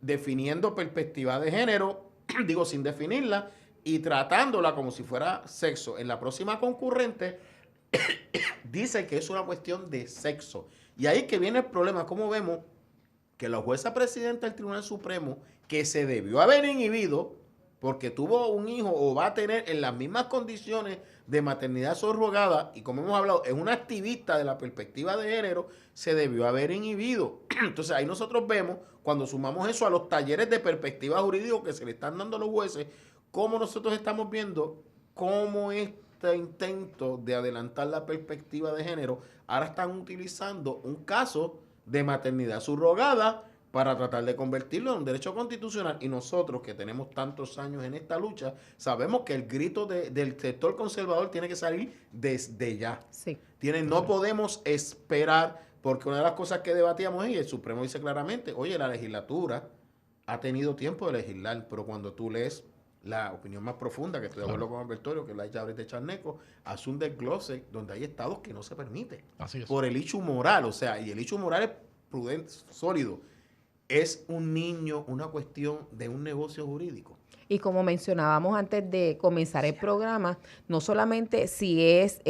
definiendo perspectiva de género, digo sin definirla, y tratándola como si fuera sexo. En la próxima concurrente dice que es una cuestión de sexo. Y ahí que viene el problema, como vemos que la jueza presidenta del Tribunal Supremo, que se debió haber inhibido porque tuvo un hijo o va a tener en las mismas condiciones de maternidad subrogada, y como hemos hablado, es una activista de la perspectiva de género, se debió haber inhibido. Entonces ahí nosotros vemos, cuando sumamos eso a los talleres de perspectiva jurídica que se le están dando a los jueces, cómo nosotros estamos viendo cómo este intento de adelantar la perspectiva de género, ahora están utilizando un caso de maternidad subrogada para tratar de convertirlo en un derecho constitucional. Y nosotros, que tenemos tantos años en esta lucha, sabemos que el grito del sector conservador tiene que salir desde ya. Sí. No podemos esperar, porque una de las cosas que debatíamos es, y el Supremo dice claramente, oye, la legislatura ha tenido tiempo de legislar, pero cuando tú lees la opinión más profunda, que estoy de acuerdo con Albertorio, que la hecha ahorita Charneco, hace un desglose donde hay estados que no se permite. Así es. Por el hecho moral, o sea, y el hecho moral es prudente, sólido. Es un niño, una cuestión de un negocio jurídico. Y como mencionábamos antes de comenzar el programa, no solamente si es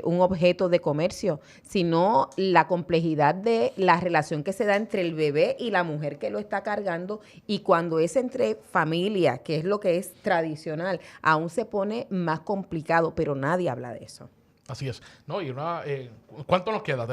un objeto de comercio, sino la complejidad de la relación que se da entre el bebé y la mujer que lo está cargando, y cuando es entre familia, que es lo que es tradicional, aún se pone más complicado, pero nadie habla de eso. Así es. No, y ¿cuánto nos queda?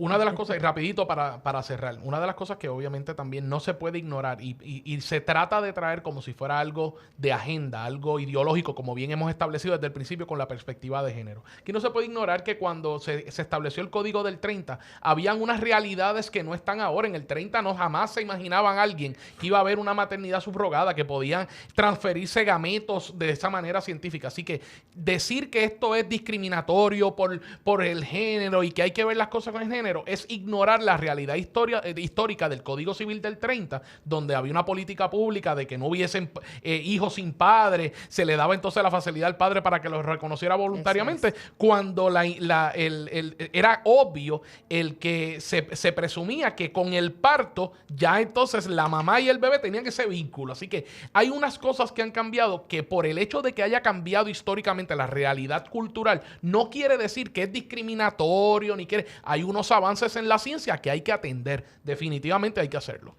Una de las cosas, y rapidito para cerrar, una de las cosas que obviamente también no se puede ignorar y se trata de traer como si fuera algo de agenda, algo ideológico, como bien hemos establecido desde el principio con la perspectiva de género. Aquí no se puede ignorar que cuando se estableció el Código del 30, habían unas realidades que no están ahora. En el 30 no jamás se imaginaban alguien que iba a haber una maternidad subrogada, que podían transferirse gametos de esa manera científica. Así que decir que esto es discriminatorio por el género y que hay que ver las cosas con el género es ignorar la realidad histórica del Código Civil del 30, donde había una política pública de que no hubiesen hijos sin padre, se le daba entonces la facilidad al padre para que los reconociera voluntariamente, cuando era obvio el que se presumía que con el parto ya entonces la mamá y el bebé tenían ese vínculo. Así que hay unas cosas que han cambiado que por el hecho de que haya cambiado históricamente la realidad cultural, no quiere decir que es discriminatorio, ni quiere. Hay unos avances en la ciencia que hay que atender. Definitivamente hay que hacerlo.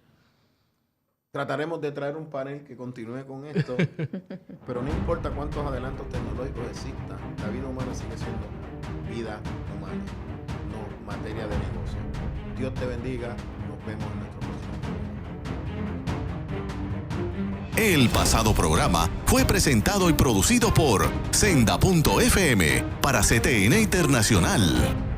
Trataremos de traer un panel que continúe con esto, pero no importa cuántos adelantos tecnológicos existan, la vida humana sigue siendo vida humana, no materia de negocio. Dios te bendiga, nos vemos en nuestro próximo programa. El pasado programa fue presentado y producido por Senda.fm para CTN Internacional.